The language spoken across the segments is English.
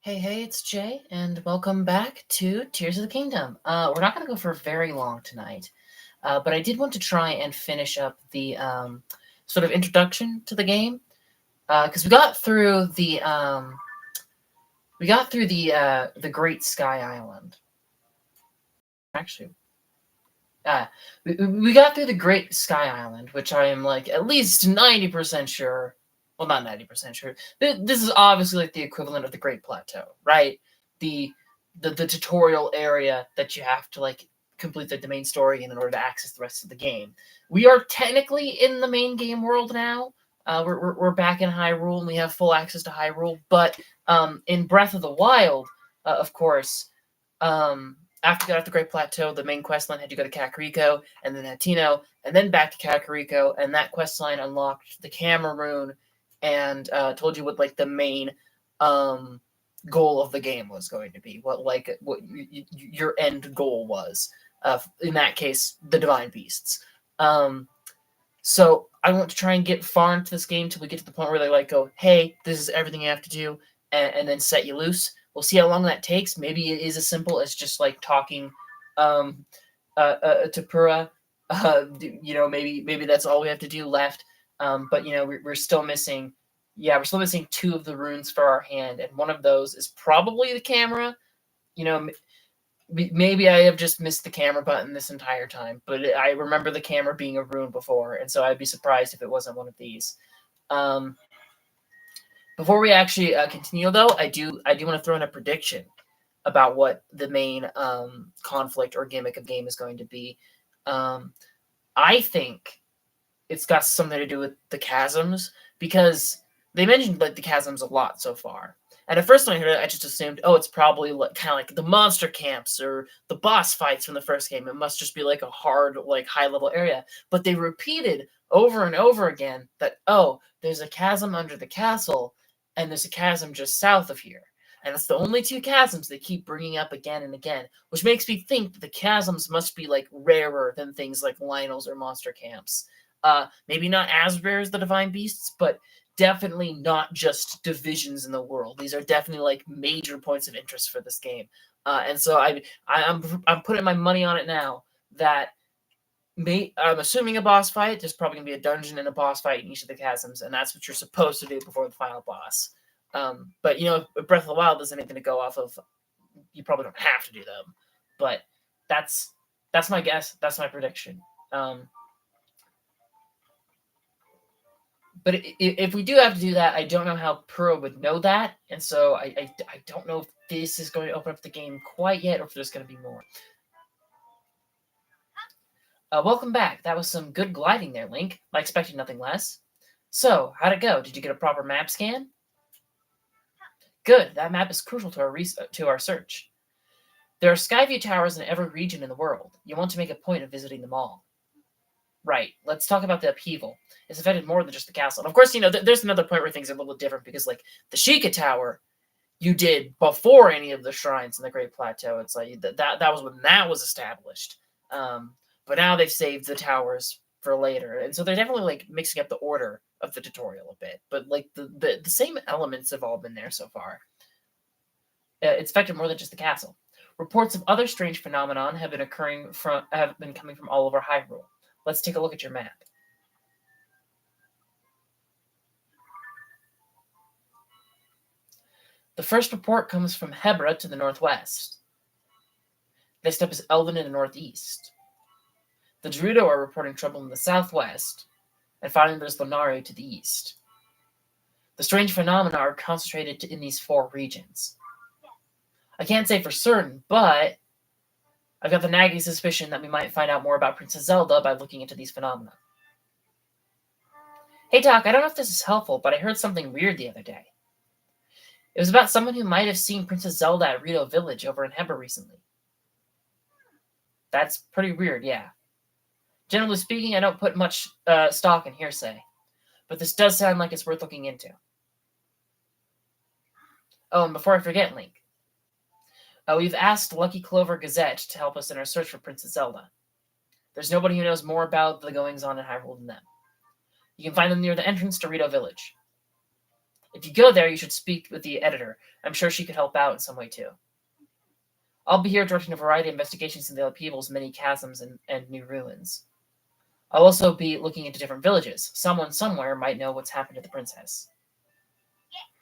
Hey, it's Jay, and welcome back to Tears of the Kingdom. We're not going to go for very long tonight, but I did want to try and finish up the sort of introduction to the game because we got through the Great Sky Island. Actually, we got through the Great Sky Island, which I am like at least 90% sure. Well, not 90% sure. This is obviously like the equivalent of the Great Plateau, right? The the tutorial area that you have to like complete the main story in order to access the rest of the game. We are technically in the main game world now. We're back in Hyrule and we have full access to Hyrule. But in Breath of the Wild, of course, after you got off the Great Plateau, the main quest line had to go to Kakariko and then Hatino and then back to Kakariko, and that quest line unlocked the camera rune and told you what like the main goal of the game was going to be, what your end goal was. In that case, the divine beasts. So I want to try and get far into this game till we get to the point where they like go, hey, this is everything you have to do, and then set you loose. We'll see how long that takes. Maybe it is as simple as just like talking to Pura. Maybe that's all we have to do left. But we're still missing. Yeah, we're still missing two of the runes for our hand, and one of those is probably the camera. Maybe I have just missed the camera button this entire time, but I remember the camera being a rune before, and so I'd be surprised if it wasn't one of these. Before we actually continue, though, I do want to throw in a prediction about what the main conflict or gimmick of game is going to be. I think it's got something to do with the chasms, because they mentioned like the chasms a lot so far. And at first when I heard it, I just assumed, oh, it's probably kind of like the monster camps or the boss fights from the first game. It must just be like a hard, like high level area. But they repeated over and over again that, oh, there's a chasm under the castle and there's a chasm just south of here. And it's the only two chasms they keep bringing up again and again, which makes me think that the chasms must be like rarer than things like Lionel's or monster camps. Maybe not as rare as the divine beasts, but definitely not just divisions in the world. These are definitely like major points of interest for this game, and so I'm putting my money on it now that I'm assuming a boss fight. There's probably gonna be a dungeon and a boss fight in each of the chasms, and that's what you're supposed to do before the final boss. But if Breath of the Wild is anything to go off of, you probably don't have to do them. But that's my guess. That's my prediction. But if we do have to do that, I don't know how Pura would know that, and so I don't know if this is going to open up the game quite yet, or if there's going to be more. Welcome back. That was some good gliding there, Link. I expected nothing less. So, how'd it go? Did you get a proper map scan? Good. That map is crucial to our search. There are Skyview towers in every region in the world. You want to make a point of visiting them all. Right. Let's talk about the upheaval. It's affected more than just the castle. And of course, there's another point where things are a little different, because like the Sheikah Tower, you did before any of the shrines in the Great Plateau. It's like that was when that was established. But now they've saved the towers for later, and so they're definitely like mixing up the order of the tutorial a bit. But like the same elements have all been there so far. It's affected more than just the castle. Reports of other strange phenomenon have been coming from all over Hyrule. Let's take a look at your map. The first report comes from Hebra to the northwest. Next up is Elven in the northeast. The Gerudo are reporting trouble in the southwest, and finally there's Lunari to the east. The strange phenomena are concentrated in these four regions. I can't say for certain, but I've got the nagging suspicion that we might find out more about Princess Zelda by looking into these phenomena. Hey Doc, I don't know if this is helpful, but I heard something weird the other day. It was about someone who might have seen Princess Zelda at Rito Village over in Hebra recently. That's pretty weird, yeah. Generally speaking, I don't put much stock in hearsay, but this does sound like it's worth looking into. Oh, and before I forget, Link, we've asked Lucky Clover Gazette to help us in our search for Princess Zelda. There's nobody who knows more about the goings-on in Hyrule than them. You can find them near the entrance to Rito Village. If you go there, you should speak with the editor. I'm sure she could help out in some way too. I'll be here directing a variety of investigations into the upheavals, many chasms, and new ruins. I'll also be looking into different villages. Someone somewhere might know what's happened to the princess.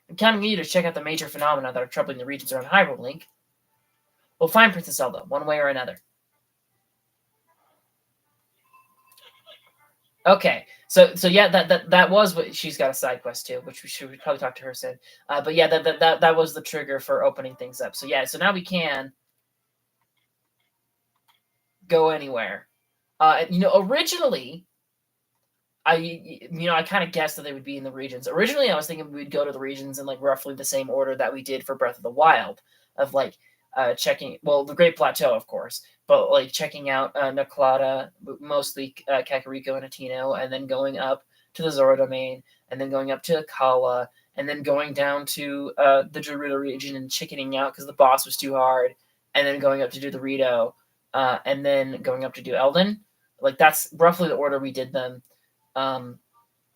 I'm counting on you to check out the major phenomena that are troubling the regions around Hyrule, Link. We'll find Princess Zelda, one way or another. Okay, so yeah, that was what she's got a side quest too, which we should probably talk to her soon. But yeah, that was the trigger for opening things up. So yeah, so now we can go anywhere. Originally, I kind of guessed that they would be in the regions. Originally, I was thinking we'd go to the regions in like roughly the same order that we did for Breath of the Wild, of like checking, well, the Great Plateau, of course, but like checking out Naklada, mostly Kakariko and Atino, and then going up to the Zora domain, and then going up to Kala, and then going down to the Gerudo region and chickening out because the boss was too hard, and then going up to do the Rito, and then going up to do Elden. Like that's roughly the order we did them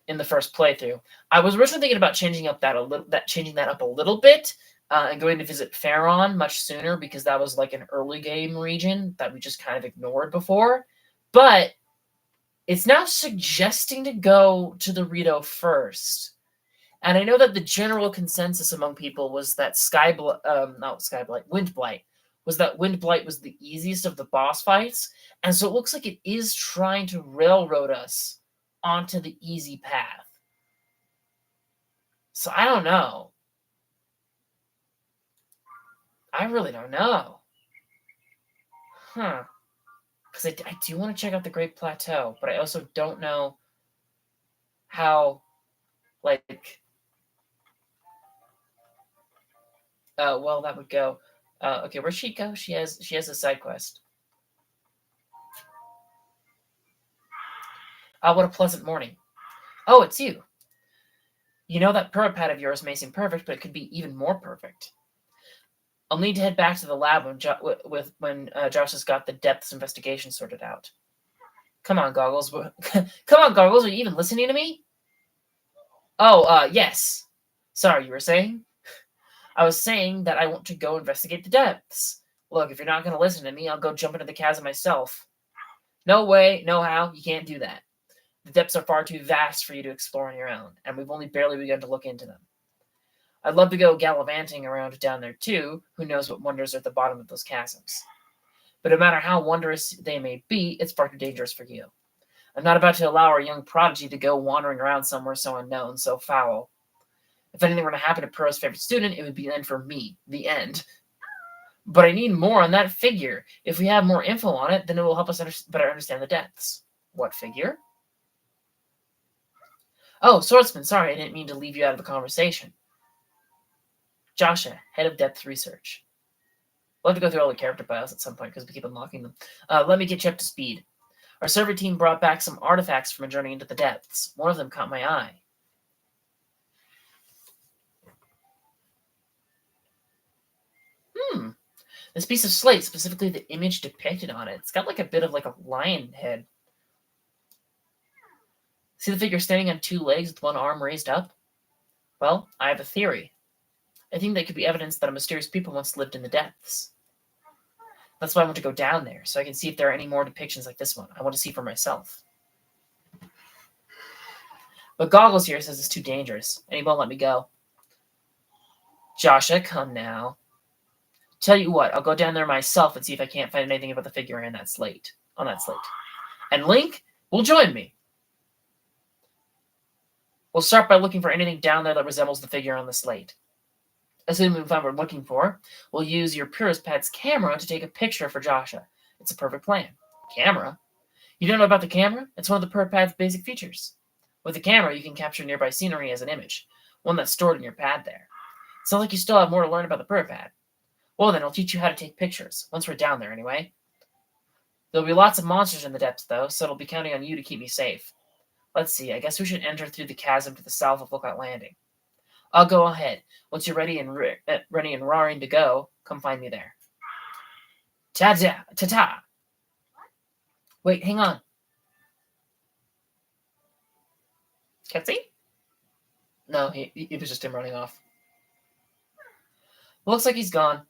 in the first playthrough. I was originally thinking about changing that up a little bit, and going to visit Faron much sooner because that was like an early game region that we just kind of ignored before. But it's now suggesting to go to the Rito first. And I know that the general consensus among people was that Windblight was the easiest of the boss fights. And so it looks like it is trying to railroad us onto the easy path. So I don't know. I really don't know. Huh. Because I do want to check out the Great Plateau, but I also don't know how, like, well, that would go. Okay, where'd she go? She has a side quest. What a pleasant morning. Oh, it's you. You know that purr pad of yours may seem perfect, but it could be even more perfect. I'll need to head back to the lab when Josh has got the depths investigation sorted out. Come on, Goggles. Come on, Goggles. Are you even listening to me? Oh, yes. Sorry, you were saying? I was saying that I want to go investigate the depths. Look, if you're not going to listen to me, I'll go jump into the chasm myself. No way, no how. You can't do that. The depths are far too vast for you to explore on your own, and we've only barely begun to look into them. I'd love to go gallivanting around down there too. Who knows what wonders are at the bottom of those chasms. But no matter how wondrous they may be, it's far too dangerous for you. I'm not about to allow our young prodigy to go wandering around somewhere so unknown, so foul. If anything were to happen to Pearl's favorite student, it would be the end for me. The end. But I need more on that figure. If we have more info on it, then it will help us better understand the depths. What figure? Oh, Swordsman, sorry, I didn't mean to leave you out of the conversation. Joshua, head of depth research. We'll have to go through all the character bios at some point because we keep unlocking them. Let me get you up to speed. Our survey team brought back some artifacts from a journey into the depths. One of them caught my eye. This piece of slate, specifically the image depicted on it, it's got like a bit of like a lion head. See the figure standing on two legs with one arm raised up? Well, I have a theory. I think that could be evidence that a mysterious people once lived in the depths. That's why I want to go down there, so I can see if there are any more depictions like this one. I want to see for myself. But Goggles here says it's too dangerous, and he won't let me go. Joshua, come now. Tell you what, I'll go down there myself and see if I can't find anything about the figure on that slate. And Link will join me. We'll start by looking for anything down there that resembles the figure on the slate. Assuming we find what we're looking for, we'll use your Purist Pad's camera to take a picture for Joshua. It's a perfect plan. Camera? You don't know about the camera? It's one of the Purist Pad's basic features. With the camera, you can capture nearby scenery as an image, one that's stored in your pad there. Sounds like you still have more to learn about the Purist Pad. Well, then I'll teach you how to take pictures, once we're down there anyway. There'll be lots of monsters in the depths, though, so it'll be counting on you to keep me safe. Let's see, I guess we should enter through the chasm to the south of Lookout Landing. I'll go ahead. Once you're ready and raring to go, come find me there. Ta-ta! Wait, hang on. Cutscene? No, it was just him running off. Looks like he's gone.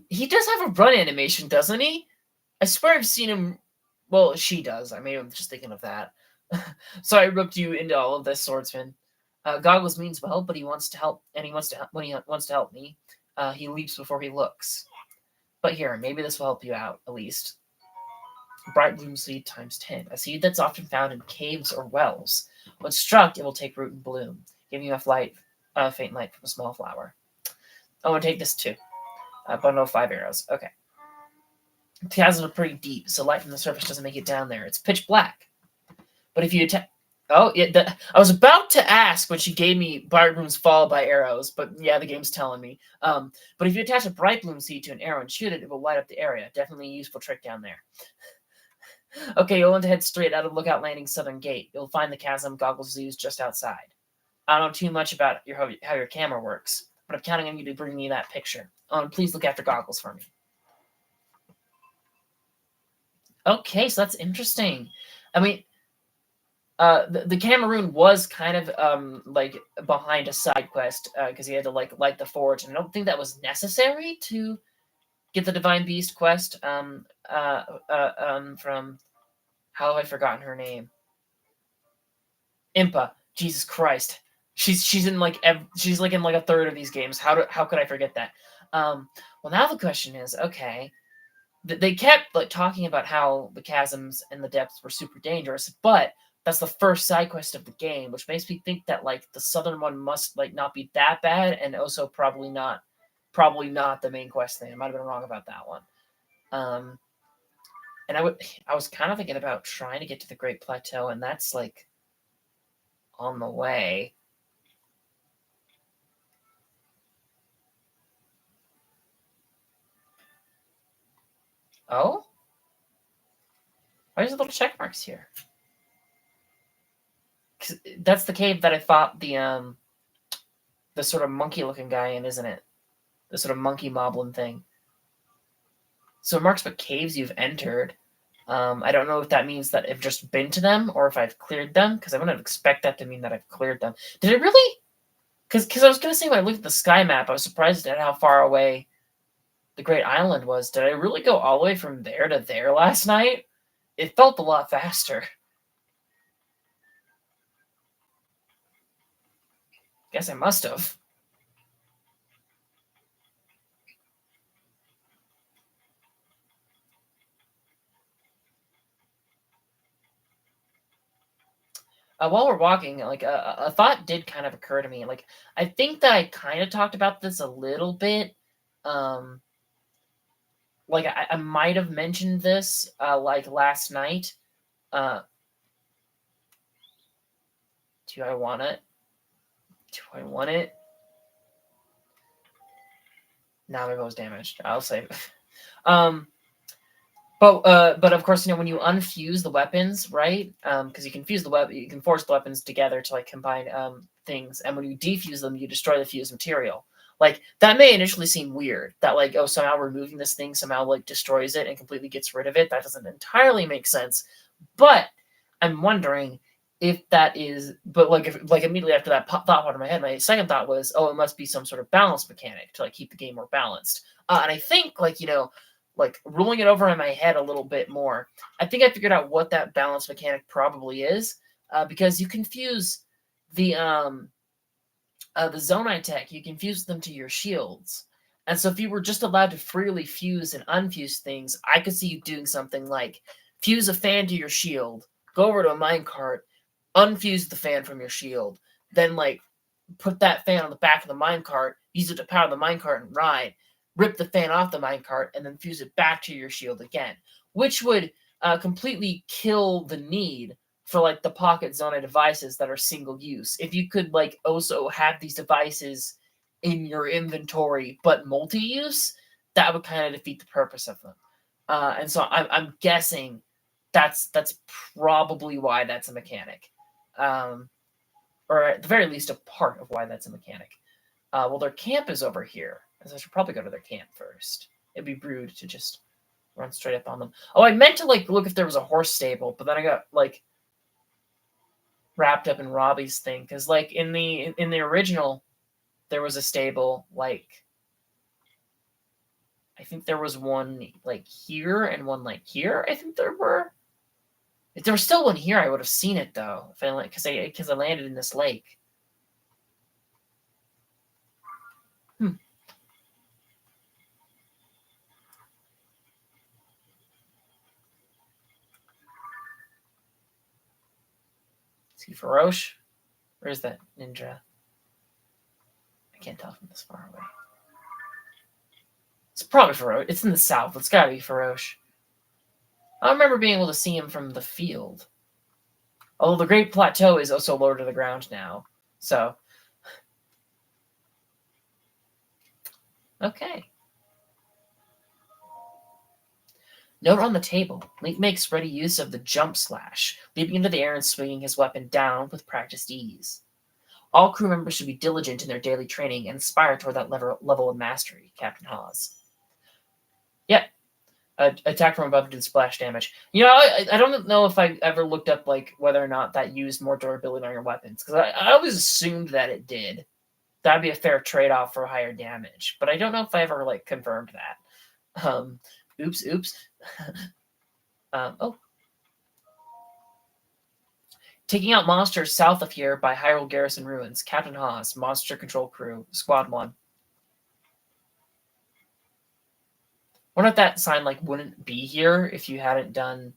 He does have a run animation, doesn't he? I swear I've seen him. Well, she does. I mean, I'm just thinking of that. So I roped you into all of this, swordsman. Goggles means well, but he wants to help, and he wants to when he wants to help me. He leaps before he looks. But here, maybe this will help you out, at least. Bright bloom seed times 10. A seed that's often found in caves or wells. When struck, it will take root and bloom, giving you a faint light from a small flower. Oh, and take this too. A bundle of 5 arrows. Okay. The chasms are pretty deep, so light from the surface doesn't make it down there. It's pitch black. But if you attack... Oh, yeah, I was about to ask when she gave me Bright Blooms followed by arrows, but yeah, the game's telling me. But if you attach a Bright Bloom seed to an arrow and shoot it, it will light up the area. Definitely a useful trick down there. Okay, you'll want to head straight out of Lookout Landing Southern Gate. You'll find the chasm Goggles used just outside. I don't know too much about how your camera works, but I'm counting on you to bring me that picture. Oh, and please look after Goggles for me. Okay, so that's interesting. I mean, the Cameroon was kind of like behind a side quest because he had to like light the forge, and I don't think that was necessary to get the Divine Beast quest from how have I forgotten her name? Impa. Jesus Christ, she's in like she's like in like a third of these games. How could I forget that? Well, now the question is, okay, they kept like talking about how the chasms and the depths were super dangerous, but that's the first side quest of the game, which makes me think that like the southern one must like not be that bad, and also probably not the main quest thing. I might have been wrong about that one. And I was kind of thinking about trying to get to the Great Plateau, and that's like on the way. Oh? Why is there little check marks here? That's the cave that I fought the sort of monkey-looking guy in, isn't it? The sort of monkey moblin thing. So it marks what caves you've entered. I don't know if that means that I've just been to them or if I've cleared them, because I wouldn't expect that to mean that I've cleared them. Did it really? Because I was going to say when I looked at the sky map, I was surprised at how far away the Great Island was. Did I really go all the way from there to there last night? It felt a lot faster. Guess I must have. While we're walking, like a thought did kind of occur to me. Like I think that I kind of talked about this a little bit. Like I might have mentioned this like last night. Do I want it? Do I want it? Now my bow's damaged. I'll save it. But of course, when you unfuse the weapons, right? Because you can fuse the weapon, you can force the weapons together to like combine things, and when you defuse them, you destroy the fused material. Like that may initially seem weird. That like somehow removing this thing somehow like destroys it and completely gets rid of it. That doesn't entirely make sense. But I'm wondering if that is. But like immediately after that thought popped in my head, my second thought was, oh, it must be some sort of balance mechanic to like keep the game more balanced. And I think like ruling it over in my head a little bit more, I think I figured out what that balance mechanic probably is, because you can fuse the Zonai tech, you can fuse them to your shields. And so if you were just allowed to freely fuse and unfuse things, I could see you doing something like fuse a fan to your shield, go over to a minecart, unfuse the fan from your shield, then like put that fan on the back of the minecart, use it to power the minecart and ride, rip the fan off the minecart, and then fuse it back to your shield again, which would completely kill the need for like the pocket Zonai devices that are single use. If you could like also have these devices in your inventory but multi-use, that would kind of defeat the purpose of them. And so I'm guessing that's probably why that's a mechanic, or at the very least a part of why that's a mechanic. Well, their camp is over here, so I should probably go to their camp first. It'd be rude to just run straight up on them. Oh, I meant to like look if there was a horse stable, but then I got like wrapped up in Robbie's thing, because like in the original, there was a stable like I think there was one like here and one like here. I think there were. If there was still one here, I would have seen it though. If I because I landed in this lake. Is he Feroce? Or is that Ninja? I can't tell from this far away. It's probably Feroce. It's in the south. It's gotta be Feroce. I remember being able to see him from the field. Although the Great Plateau is also lower to the ground now. So. Okay. Note on the table. Link makes ready use of the jump slash, leaping into the air and swinging his weapon down with practiced ease. All crew members should be diligent in their daily training and aspire toward that level of mastery, Captain Hawes. Yep. Attack from above did splash damage. You know, I don't know if I ever looked up like whether or not that used more durability on your weapons, because I always assumed that it did. That'd be a fair trade-off for higher damage, but I don't know if I ever like confirmed that. Oops. Oh. Taking out monsters south of here by Hyrule Garrison Ruins. Captain Hawes, Monster Control Crew, Squad 1. Wonder if that sign like wouldn't be here if you hadn't done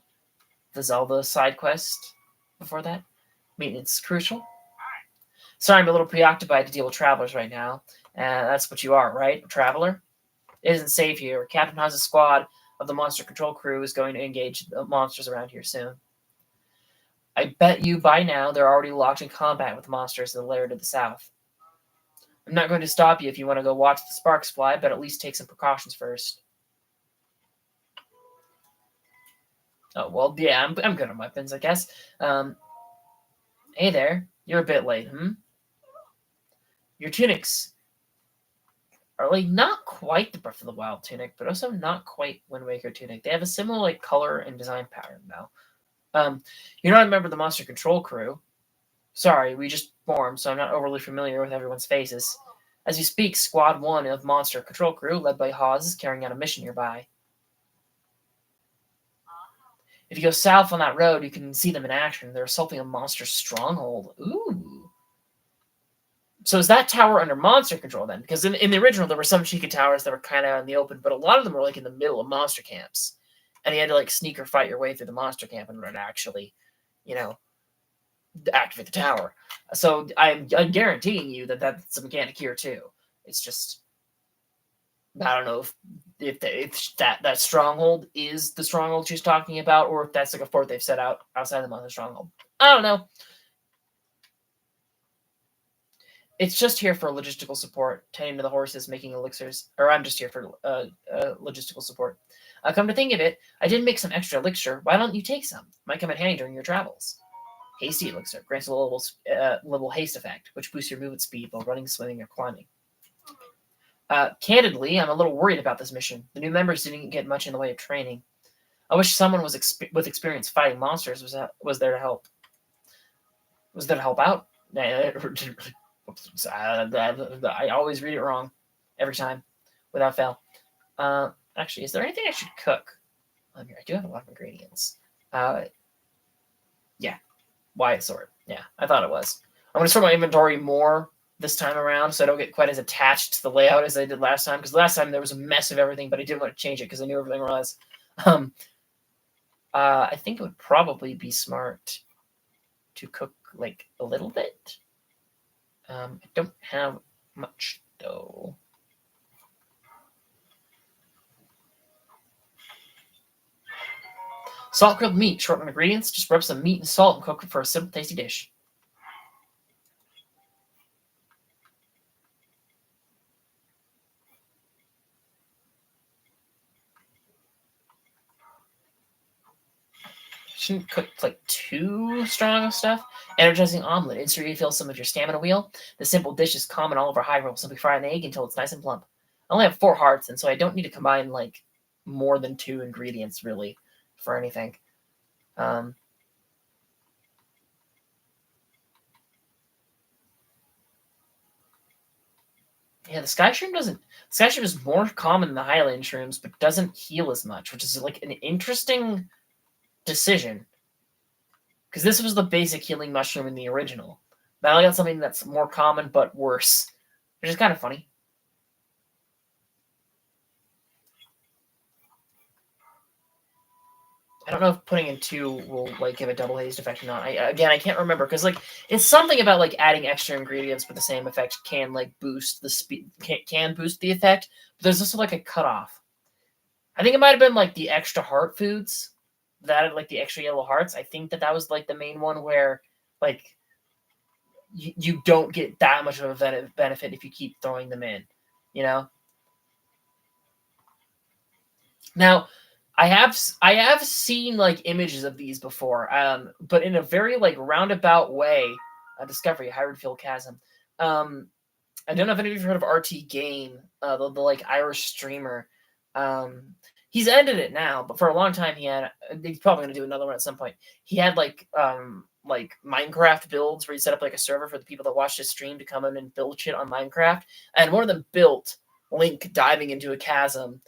the Zelda side quest before that. Maintenance crucial. Sorry, I'm a little preoccupied to deal with travelers right now. That's what you are, right? A traveler? It isn't safe here. Captain Hawes' squad of the Monster Control Crew is going to engage the monsters around here soon. I bet you by now they're already locked in combat with monsters in the lair to the south. I'm not going to stop you if you want to go watch the sparks fly, but at least take some precautions first. Oh, well, yeah, I'm good on weapons, I guess. Hey there. You're a bit late, Your tunics are like not quite the Breath of the Wild tunic, but also not quite Wind Waker tunic. They have a similar like color and design pattern, though. You're not a member of the Monster Control Crew. Sorry, we just formed, so I'm not overly familiar with everyone's faces. As you speak, Squad 1 of Monster Control Crew, led by Hawes, is carrying out a mission nearby. If you go south on that road, you can see them in action. They're assaulting a monster stronghold. Ooh. So is that tower under monster control then? Because in the original, there were some Chica towers that were kind of in the open, but a lot of them were like in the middle of monster camps. And you had to like sneak or fight your way through the monster camp in order to actually, activate the tower. So I'm guaranteeing you that that's a mechanic here too. It's just, I don't know if that stronghold is the stronghold she's talking about, or if that's like a fort they've set out outside the monster stronghold. I don't know. It's just here for logistical support, tending to the horses, making elixirs. Or I'm just here for logistical support. Come to think of it, I did make some extra elixir. Why don't you take some? Might come in handy during your travels. Hasty elixir grants a level haste effect, which boosts your movement speed while running, swimming, or climbing. Candidly, I'm a little worried about this mission. The new members didn't get much in the way of training. I wish someone with experience fighting monsters was there to help. Was there to help out? I always read it wrong every time, without fail. Actually, is there anything I should cook? I do have a lot of ingredients. Yeah, Wyatt sword. Yeah, I thought it was. I'm going to sort my inventory more this time around so I don't get quite as attached to the layout as I did last time, because last time there was a mess of everything, but I didn't want to change it because I knew everything was. I think it would probably be smart to cook like a little bit. I don't have much though. Salt grilled meat, short on ingredients. Just rub some meat and salt and cook it for a simple, tasty dish. Shouldn't cook like too strong of stuff. Energizing omelet. Insert refill some of your stamina wheel. The simple dish is common all over Hyrule. Simply fry an egg until it's nice and plump. I only have 4 hearts, and so I don't need to combine like more than 2 ingredients really for anything. Yeah, the sky shroom doesn't. Sky shroom is more common than the Highland shrooms, but doesn't heal as much, which is like an interesting decision. Because this was the basic healing mushroom in the original. Now I got something that's more common but worse, which is kind of funny. I don't know if putting in 2 will like give a double hazed effect or not. I can't remember because like it's something about like adding extra ingredients with the same effect can like boost the speed, can boost the effect. But there's also like a cutoff. I think it might have been like the extra heart foods that added like the extra yellow hearts. I think that was like the main one where like you don't get that much of a benefit if you keep throwing them in, you know. Now, I have seen like images of these before, but in a very like roundabout way. Discovery, Hybrid Field Chasm. I don't know if any of you have heard of RT Game, the like Irish streamer. He's ended it now, but for a long time he's probably going to do another one at some point. He had like Minecraft builds where he set up like a server for the people that watched his stream to come in and build shit on Minecraft, and one of them built Link diving into a chasm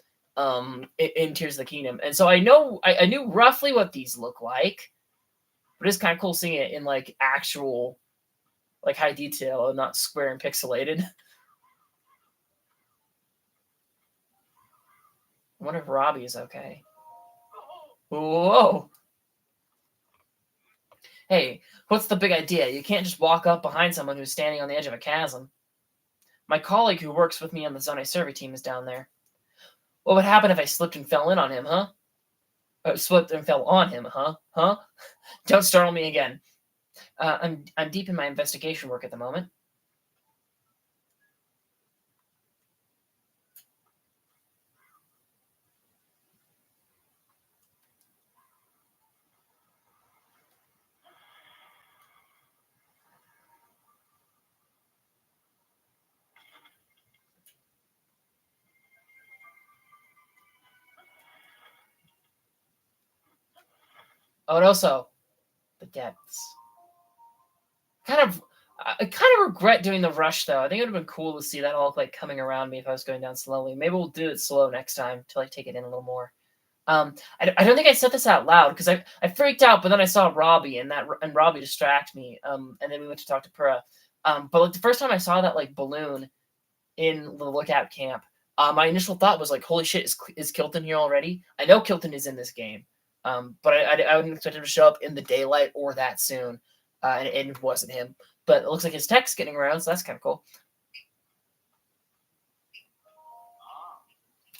in Tears of the Kingdom. And so I knew roughly what these look like, but it's kind of cool seeing it in like actual like high detail and not square and pixelated. I wonder if Robbie is okay. Whoa. Hey, what's the big idea? You can't just walk up behind someone who's standing on the edge of a chasm. My colleague who works with me on the Zone survey team is down there. What would happen if I slipped and fell in on him, huh? Slipped and fell on him, huh? Huh? Don't startle me again. I'm deep in my investigation work at the moment. Oh, and also the depths. I kind of regret doing the rush though. I think it would have been cool to see that all like coming around me if I was going down slowly. Maybe we'll do it slow next time to like take it in a little more. I don't think I said this out loud because I freaked out, but then I saw Robbie and Robbie distracted me. And then we went to talk to Pura. But like the first time I saw that like balloon in the lookout camp, my initial thought was like, "Holy shit, is Kilton here already?" I know Kilton is in this game, but I wouldn't expect him to show up in the daylight or that soon. And it wasn't him, but it looks like his tech's getting around, so that's kind of cool.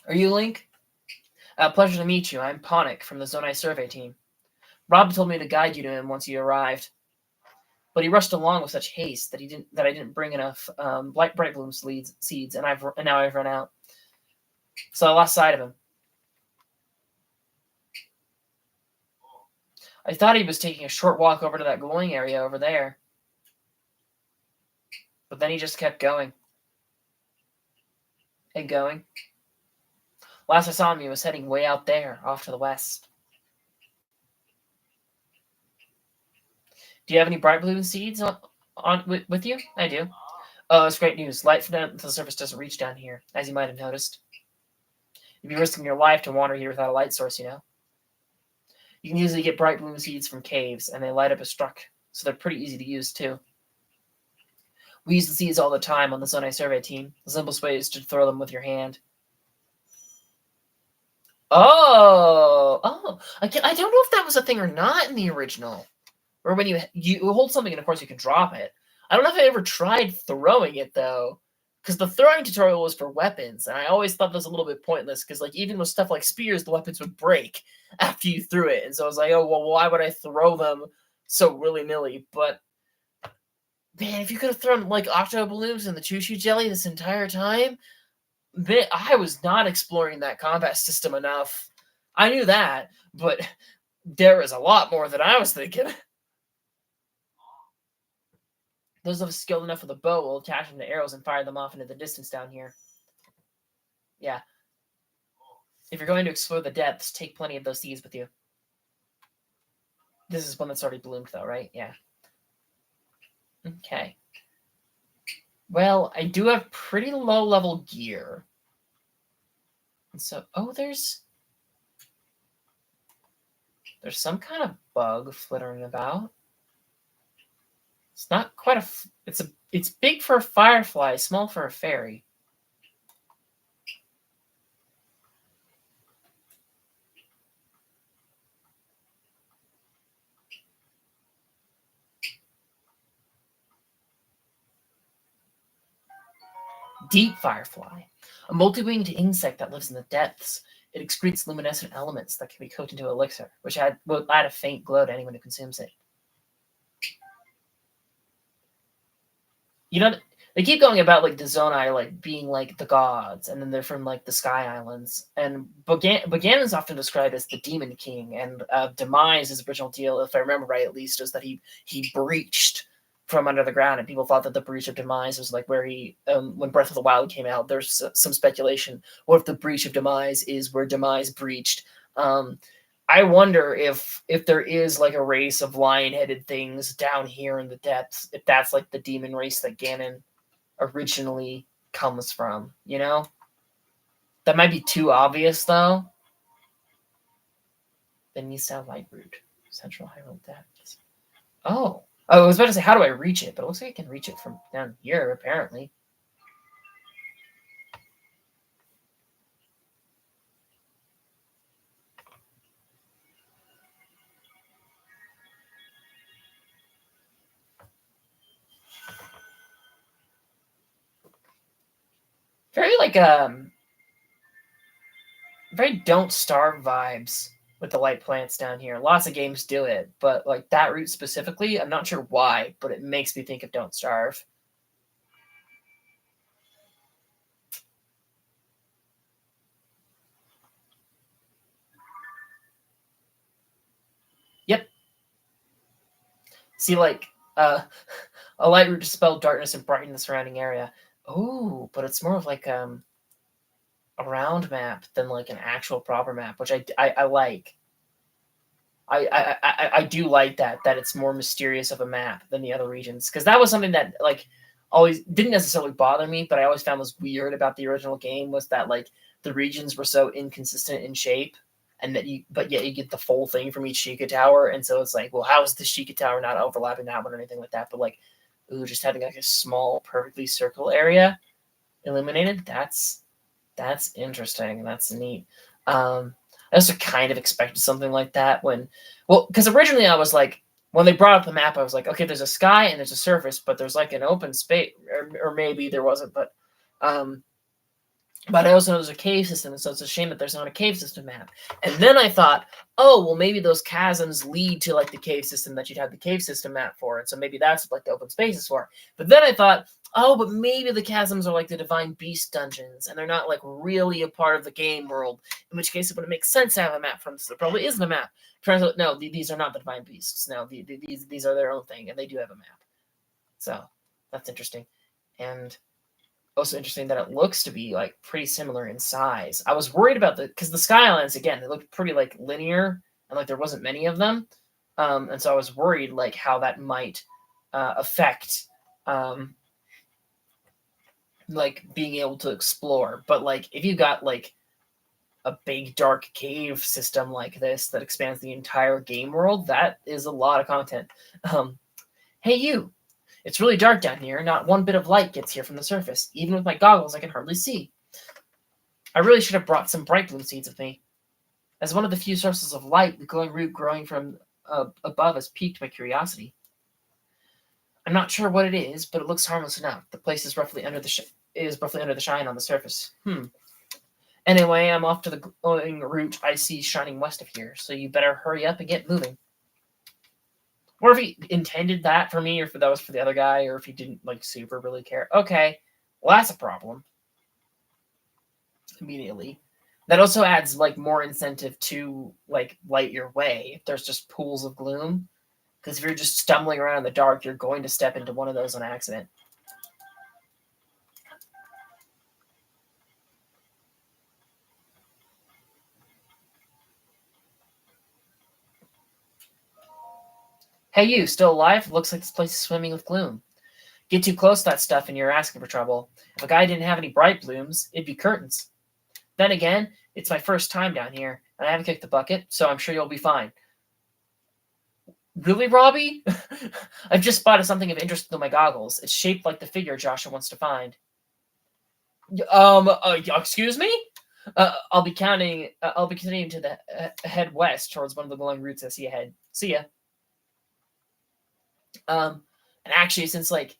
Are you Link? Pleasure to meet you. I'm Ponic from the Zonai survey team. Rob told me to guide you to him once you arrived, but he rushed along with such haste that I didn't bring enough bright bloom seeds, and now I've run out. So I lost sight of him. I thought he was taking a short walk over to that glowing area over there, but then he just kept going and going. Last I saw him, he was heading way out there, off to the west. Do you have any bright bloom seeds with you? I do. Oh, it's great news. Light from the surface doesn't reach down here, as you might have noticed. You'd be risking your life to wander here without a light source, you know. You can usually get bright bloom seeds from caves, and they light up as struck, so they're pretty easy to use, too. We use the seeds all the time on the Zonai survey team. The simplest way is to throw them with your hand. Oh! I don't know if that was a thing or not in the original. Or when you hold something and, of course, you can drop it. I don't know if I ever tried throwing it, though. Because the throwing tutorial was for weapons, and I always thought that was a little bit pointless, because like even with stuff like spears, the weapons would break after you threw it. And so I was like, oh, well, why would I throw them so willy-nilly? But, man, if you could have thrown like octo balloons and the choo-choo jelly this entire time, I was not exploring that combat system enough. I knew that, but there is a lot more than I was thinking. Those of us skilled enough with a bow will attach them to arrows and fire them off into the distance down here. Yeah. If you're going to explore the depths, take plenty of those seeds with you. This is one that's already bloomed, though, right? Yeah. Okay. Well, I do have pretty low level gear. And so, oh, there's some kind of bug flittering about. It's not quite it's big for a firefly, small for a fairy. Deep firefly, a multi-winged insect that lives in the depths. It excretes luminescent elements that can be cooked into elixir, which will add a faint glow to anyone who consumes it. You know, they keep going about like the Zonai like being like the gods, and then they're from like the Sky Islands. And Bogan is often described as the Demon King, and Demise, his original deal, if I remember right, at least, is that he breached from under the ground, and people thought that the breach of Demise was like where he, when Breath of the Wild came out, there's some speculation. What if the breach of Demise is where Demise breached? I wonder if there is like a race of lion-headed things down here in the depths, if that's like the demon race that Ganon originally comes from, you know? That might be too obvious though. The Nisa Light Route, Central Hyrule Depths. Oh, I was about to say, how do I reach it? But it looks like I can reach it from down here, apparently. Very like very Don't Starve vibes with the light plants down here. Lots of games do it, but like that route specifically, I'm not sure why, but it makes me think of Don't Starve. Yep. See, like a light route to dispel darkness and brighten the surrounding area. Oh, but it's more of like a round map than like an actual proper map, which I like. I do like that it's more mysterious of a map than the other regions, because that was something that like always didn't necessarily bother me, but I always found was weird about the original game was that like the regions were so inconsistent in shape, and that but yet you get the full thing from each Sheikah Tower, and so it's like, well, how is the Sheikah Tower not overlapping that one or anything like that? But like, ooh, just having like a small, perfectly circle area illuminated, that's interesting. That's neat. I also kind of expected something like that because originally I was like, when they brought up the map, I was like, okay, there's a sky and there's a surface, but there's like an open space, or maybe there wasn't, but I also know there's a cave system, and so it's a shame that there's not a cave system map. And then I thought, oh, well, maybe those chasms lead to like the cave system that you'd have the cave system map for, and so maybe that's what like the open space is for. But then I thought, oh, but maybe the chasms are like the divine beast dungeons, and they're not like really a part of the game world. In which case, it wouldn't make sense to have a map from. So there probably isn't a map. Turns out, no, these are not the divine beasts. No, these are their own thing, and they do have a map. So that's interesting, and also interesting that it looks to be like pretty similar in size. I was worried about because the Sky Islands, again, they looked pretty like linear, and like there wasn't many of them, and so I was worried like how that might affect like being able to explore. But like if you got like a big dark cave system like this that expands the entire game world, that is a lot of content. Hey you, it's really dark down here. Not one bit of light gets here from the surface. Even with my goggles, I can hardly see. I really should have brought some bright bloom seeds with me. As one of the few sources of light, the glowing root growing from above has piqued my curiosity. I'm not sure what it is, but it looks harmless enough. The place is roughly under the shine on the surface. Anyway, I'm off to the glowing root I see shining west of here, so you better hurry up and get moving. Or if he intended that for me, or if that was for the other guy, or if he didn't like super really care. Okay, well that's a problem. Immediately, that also adds like more incentive to like light your way if there's just pools of gloom. Because if you're just stumbling around in the dark, you're going to step into one of those on accident. Hey, you still alive? Looks like this place is swimming with gloom. Get too close to that stuff and you're asking for trouble. If a guy didn't have any bright blooms, it'd be curtains. Then again, it's my first time down here, and I haven't kicked the bucket, so I'm sure you'll be fine. Really, Robbie? I've just spotted something of interest through my goggles. It's shaped like the figure Joshua wants to find. Excuse me? I'll be continuing to the head west towards one of the glowing routes I see ahead. See ya. And actually, since like,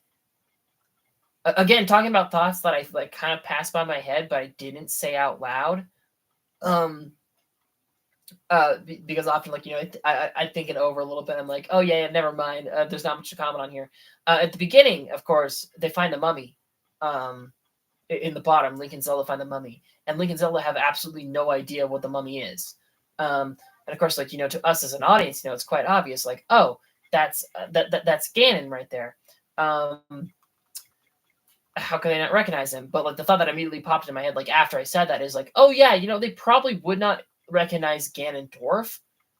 again, talking about thoughts that I like kind of passed by my head, but I didn't say out loud. Because often, like, I think it over a little bit. I'm like, oh yeah, never mind. There's not much to comment on here. At the beginning, of course, they find the mummy. In the bottom, Link and Zelda find the mummy, and Link and Zelda have absolutely no idea what the mummy is. And of course, like, to us as an audience, it's quite obvious. Like, oh, that's Ganon right there. How could they not recognize him? But like the thought that immediately popped in my head, like after I said that, is like, oh yeah, they probably would not recognize Ganondorf,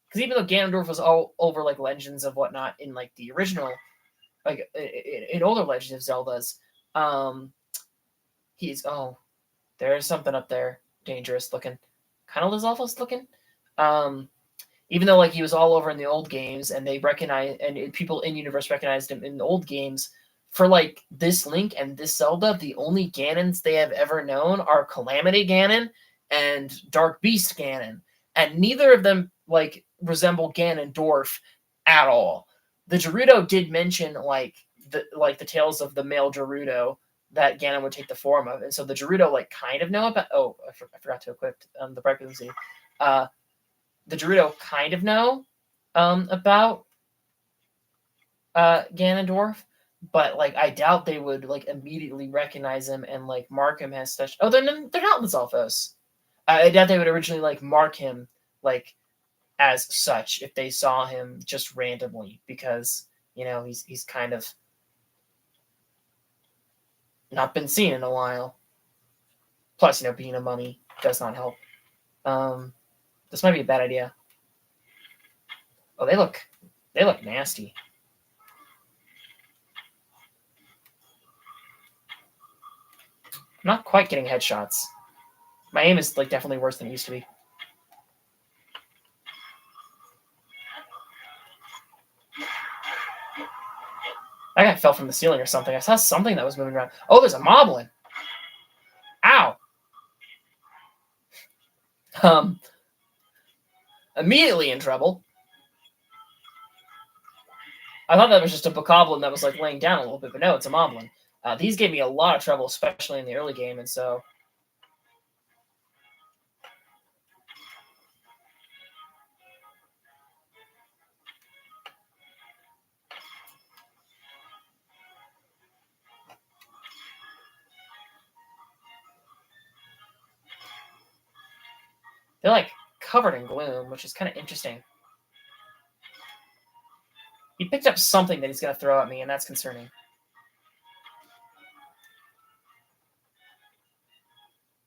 because even though Ganondorf was all over like legends of whatnot in like the original, like in older Legends of Zeldas, there's something up there, dangerous looking, kind of Lizalfos looking. Even though like he was all over in the old games, and they recognize, and people in universe recognized him in the old games. For like this Link and this Zelda, the only Ganons they have ever known are Calamity Ganon and Dark Beast Ganon, and neither of them like resemble Ganondorf at all. The Gerudo did mention like the tales of the male Gerudo that Ganon would take the form of, and so the Gerudo like kind of know about. Oh, I forgot to equip the bright frequency. The Gerudo kind of know about Ganondorf. But like, I doubt they would like immediately recognize him and like mark him as such. Oh, they're not Lizalfos. I doubt they would originally like mark him like as such if they saw him just randomly, because he's kind of not been seen in a while. Plus, being a mummy does not help. This might be a bad idea. Oh, they look nasty. I'm not quite getting headshots. My aim is like definitely worse than it used to be. That guy fell from the ceiling or something. I saw something that was moving around. Oh, there's a moblin. Ow. Immediately in trouble. I thought that was just a bokoblin that was like laying down a little bit, but no, it's a moblin. These gave me a lot of trouble, especially in the early game, and so... They're like covered in gloom, which is kind of interesting. He picked up something that he's going to throw at me, and that's concerning.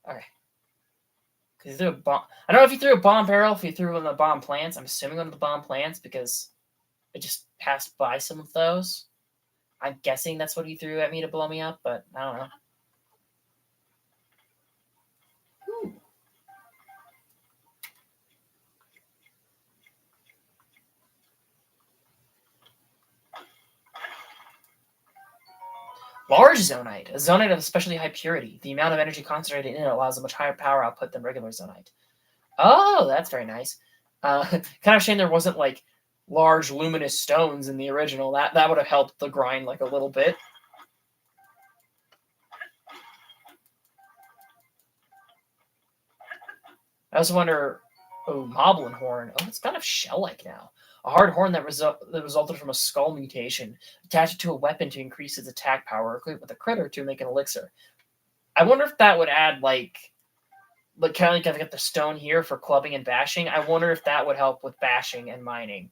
Okay. He threw a bomb. I don't know if he threw a bomb barrel, if he threw one of the bomb plants. I'm assuming one of the bomb plants because I just passed by some of those. I'm guessing that's what he threw at me to blow me up, but I don't know. Ooh. Large zonite. A zonite of especially high purity. The amount of energy concentrated in it allows a much higher power output than regular zonite. Oh, that's very nice. Kind of shame there wasn't like large luminous stones in the original. That would have helped the grind like a little bit. I also wonder. Oh, Moblin horn. Oh, it's kind of shell-like now. A hard horn that resulted from a skull mutation. Attach it to a weapon to increase its attack power, equip with a critter to make an elixir. I wonder if that would add like kind of like I got the stone here for clubbing and bashing. I wonder if that would help with bashing and mining.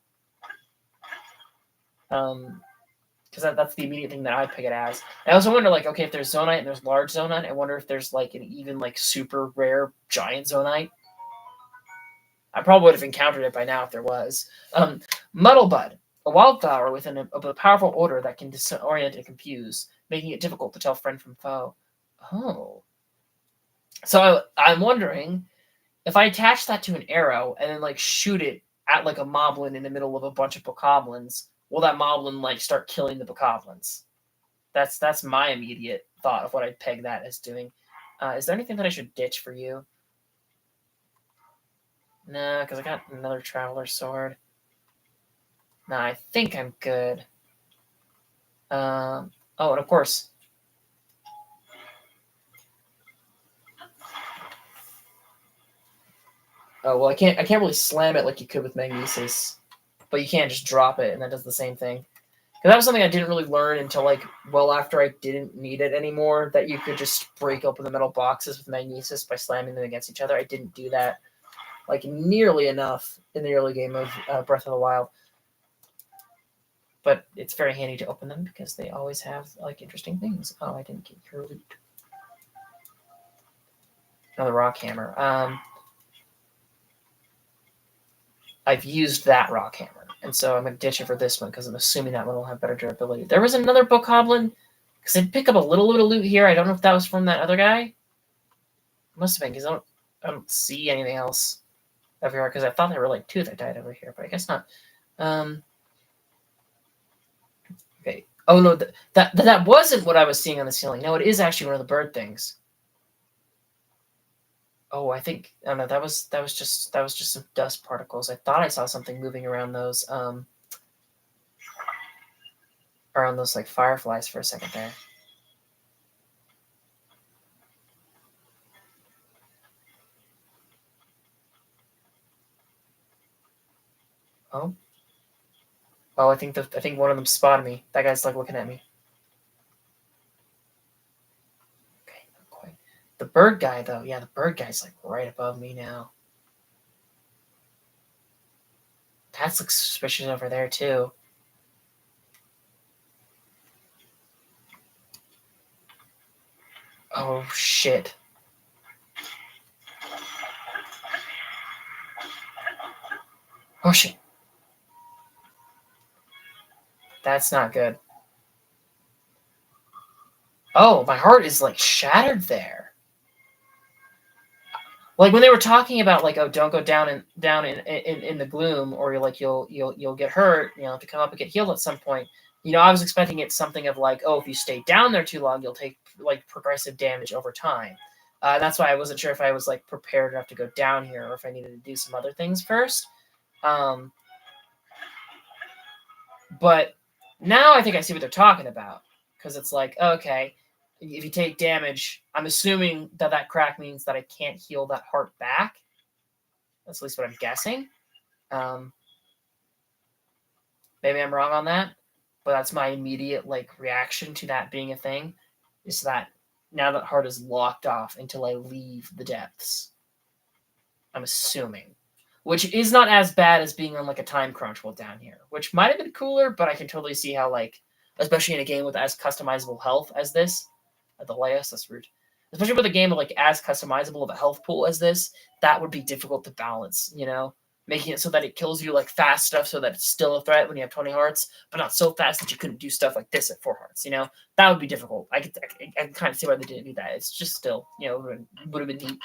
Because that's the immediate thing that I'd pick it as. I also wonder, like, okay, if there's zonite and there's large zonite, I wonder if there's like an even like super rare giant zonite. I probably would have encountered it by now if there was. Muddlebud, a wildflower with a powerful odor that can disorient and confuse. making it difficult to tell friend from foe. Oh. So I'm wondering if I attach that to an arrow and then like shoot it at like a moblin in the middle of a bunch of bokoblins, will that moblin like start killing the bokoblins? That's my immediate thought of what I'd peg that as doing. Is there anything that I should ditch for you? No, because I got another traveler sword. No, I think I'm good. Oh, and of course. Oh well, I can't really slam it like you could with magnesis, but you can't just drop it, and that does the same thing. Because that was something I didn't really learn until like well after I didn't need it anymore. That you could just break open the metal boxes with magnesis by slamming them against each other. I didn't do that like nearly enough in the early game of Breath of the Wild. But it's very handy to open them because they always have like interesting things. Oh, I didn't get your loot. Another rock hammer. I've used that rock hammer, and so I'm going to ditch it for this one because I'm assuming that one will have better durability. There was another bokoblin because I pick up a little bit of loot here. I don't know if that was from that other guy. It must have been because I don't see anything else over here because I thought there were like two that died over here, but I guess not. Okay. Oh no, that wasn't what I was seeing on the ceiling. No, it is actually one of the bird things. Oh, I think oh no, that was just some dust particles. I thought I saw something moving around those like fireflies for a second there. Oh. Oh, I think one of them spotted me. That guy's like looking at me. Okay, not quite. The bird guy though, yeah, the bird guy's like right above me now. That looks suspicious over there too. Oh shit. Oh shit. That's not good. Oh, my heart is like shattered there. Like when they were talking about like, oh, don't go down in the gloom, or you'll get hurt. You know, to come up and get healed at some point. You know, I was expecting it something of like, oh, if you stay down there too long, you'll take like progressive damage over time. That's why I wasn't sure if I was like prepared enough to go down here, or if I needed to do some other things first. But now I think I see what they're talking about, because it's like, okay, if you take damage, I'm assuming that crack means that I can't heal that heart back. That's at least what I'm guessing. Maybe I'm wrong on that, but that's my immediate like reaction to that being a thing, is that now that heart is locked off until I leave the depths. I'm assuming. Which is not as bad as being on like a time crunch while down here, which might have been cooler, but I can totally see how, like, especially in a game with as customizable health as this, the layers, that's rude. Especially with a game with like as customizable of a health pool as this, that would be difficult to balance, you know? Making it so that it kills you like fast stuff so that it's still a threat when you have 20 hearts, but not so fast that you couldn't do stuff like this at 4 hearts, you know? That would be difficult. I can kind of see why they didn't do that. It's just still, you know, would have been neat.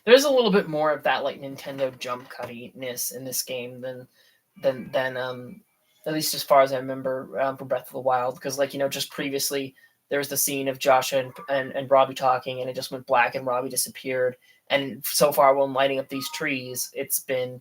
There's a little bit more of that like Nintendo jump cuttiness in this game than at least as far as I remember from Breath of the Wild, because like, you know, just previously there was the scene of Josh and Robbie talking, and it just went black and Robbie disappeared, and so far when lighting up these trees, it's been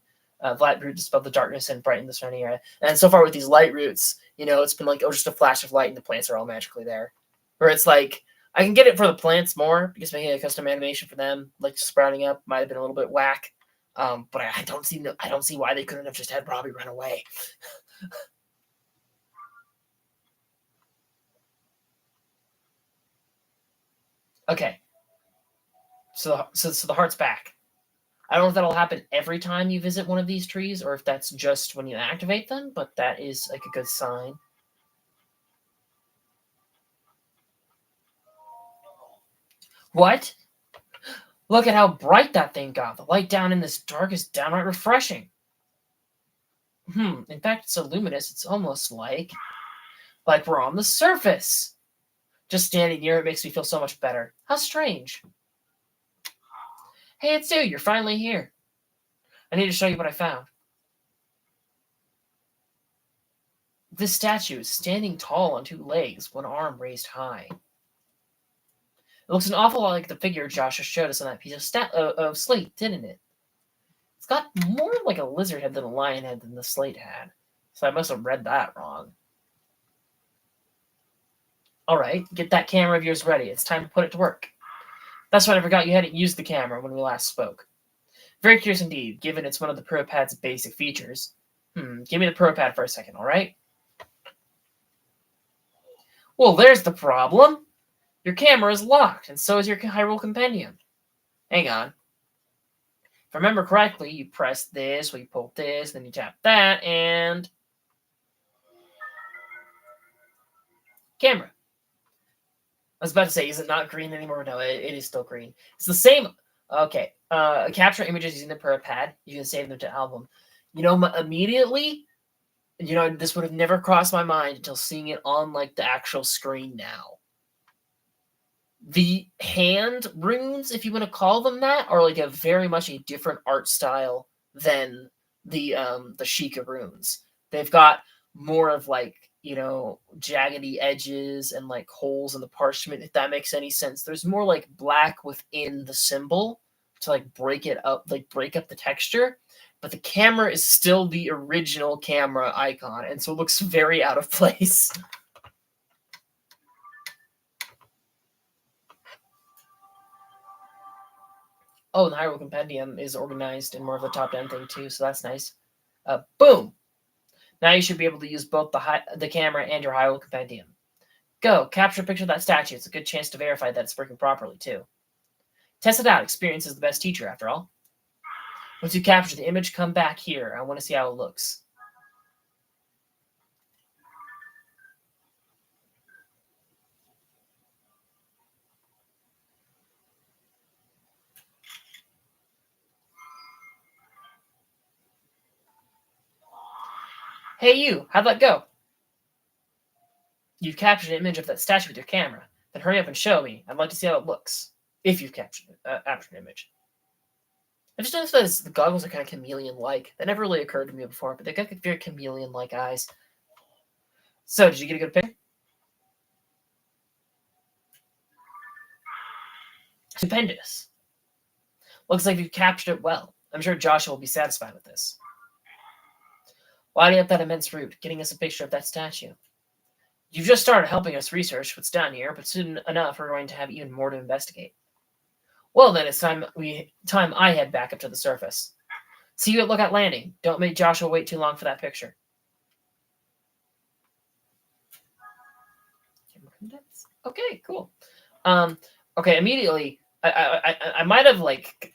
light root dispel the darkness and brighten the surrounding area, and so far with these light roots, you know, it's been like, oh, just a flash of light and the plants are all magically there, where it's like I can get it for the plants more because making a custom animation for them, like sprouting up, might have been a little bit whack. But I don't see why they couldn't have just had Robbie run away. Okay, so the heart's back. I don't know if that'll happen every time you visit one of these trees or if that's just when you activate them, but that is like a good sign. What? Look at how bright that thing got. The light down in this dark is downright refreshing. In fact, it's so luminous, it's almost like we're on the surface. Just standing near it makes me feel so much better. How strange. Hey, it's you. You're finally here. I need to show you what I found. This statue is standing tall on two legs, one arm raised high. It looks an awful lot like the figure Josh just showed us on that piece of slate, didn't it? It's got more like a lizard head than a lion head than the slate had. So I must have read that wrong. All right, get that camera of yours ready. It's time to put it to work. That's right, I forgot you hadn't used the camera when we last spoke. Very curious indeed, given it's one of the ProPad's basic features. Give me the ProPad for a second, all right? Well, there's the problem. Your camera is locked, and so is your Hyrule Compendium. Hang on. If I remember correctly, you press this, or you pull this, then you tap that, and... camera. I was about to say, is it not green anymore? No, it is still green. It's the same. Okay. Capture images using the ProPad. You can save them to album. Immediately, this would have never crossed my mind until seeing it on, like, the actual screen now. The hand runes, if you want to call them that, are, like, a very much a different art style than the Sheikah runes. They've got more of, like, jaggedy edges and like holes in the parchment, if that makes any sense. There's more like black within the symbol to like break it up, like break up the texture. But the camera is still the original camera icon, and so it looks very out of place. Oh, the Hyrule Compendium is organized in more of the top-down thing too, so that's nice. Boom! Now you should be able to use both the camera and your Hyrule Compendium. Go, capture a picture of that statue. It's a good chance to verify that it's working properly, too. Test it out. Experience is the best teacher, after all. Once you capture the image, come back here. I want to see how it looks. Hey, you. How'd that go? You've captured an image of that statue with your camera. Then hurry up and show me. I'd like to see how it looks. If you've captured an image. I just noticed that the goggles are kind of chameleon-like. That never really occurred to me before, but they've got very chameleon-like eyes. So, did you get a good picture? Stupendous. Looks like you've captured it well. I'm sure Joshua will be satisfied with this. Lighting up that immense route, getting us a picture of that statue. You've just started helping us research what's down here, but soon enough we're going to have even more to investigate. Well then, it's time I head back up to the surface. See you at Lookout Landing. Don't make Joshua wait too long for that picture. Okay, cool. Okay, immediately, I might have, like,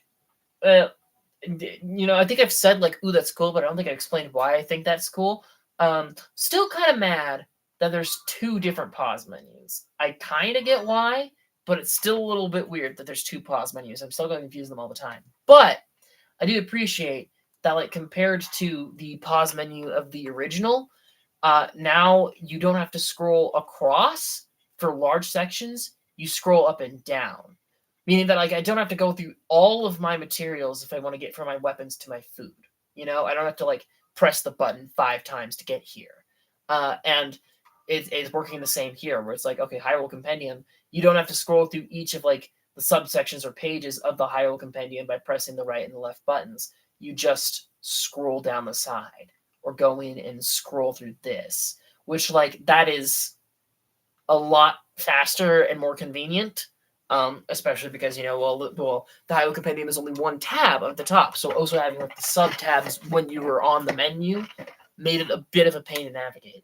I think I've said, like, ooh, that's cool, but I don't think I explained why I think that's cool. Still kind of mad that there's two different pause menus. I kind of get why, but it's still a little bit weird that there's two pause menus. I'm still going to confuse them all the time. But I do appreciate that, like, compared to the pause menu of the original, now you don't have to scroll across for large sections. You scroll up and down. Meaning that, like, I don't have to go through all of my materials if I want to get from my weapons to my food. I don't have to, like, press the button 5 times to get here. And it's working the same here, where it's like, okay, Hyrule Compendium, you don't have to scroll through each of, like, the subsections or pages of the Hyrule Compendium by pressing the right and the left buttons. You just scroll down the side or go in and scroll through this, which, like, that is a lot faster and more convenient. Especially because, the Hyrule Compendium is only one tab at the top, so also having, like, the sub-tabs when you were on the menu made it a bit of a pain to navigate.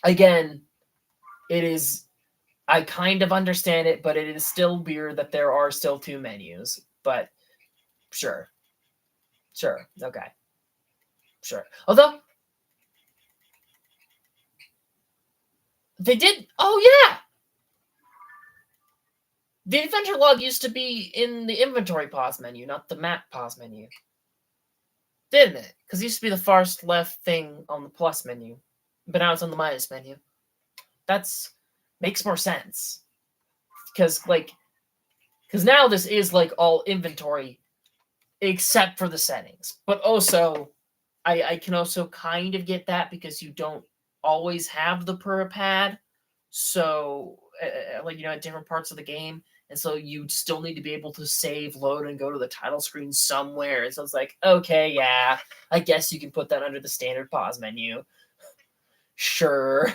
Again, I kind of understand it, but it is still weird that there are still two menus. But Sure. Okay. Sure. Although they did. Oh yeah. The adventure log used to be in the inventory pause menu, not the map pause menu. Didn't it? Because it used to be the farthest left thing on the plus menu. But now it's on the minus menu. That's makes more sense. Because now this is like all inventory except for the settings. But also I can also kind of get that because you don't always have the per pad. So at different parts of the game. And so you still need to be able to save, load, and go to the title screen somewhere. And so it's like, okay, yeah, I guess you can put that under the standard pause menu. Sure.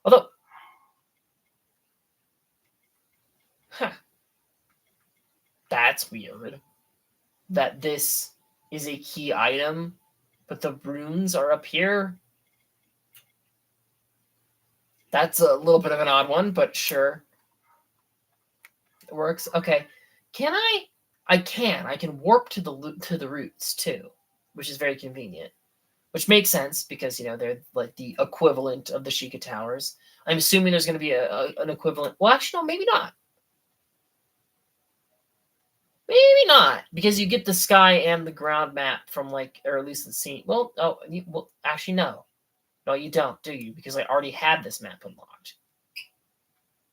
Although, that's weird. That this is a key item, but the runes are up here. That's a little bit of an odd one, but sure. It works. Okay. Can I? I can. I can warp to the roots too, which is very convenient. Which makes sense because they're like the equivalent of the Sheikah Towers. I'm assuming there's going to be an equivalent. Well, actually, no, maybe not. Maybe not, because you get the sky and the ground map from or at least the scene. Well, actually, no. No, you don't, do you? Because I already had this map unlocked.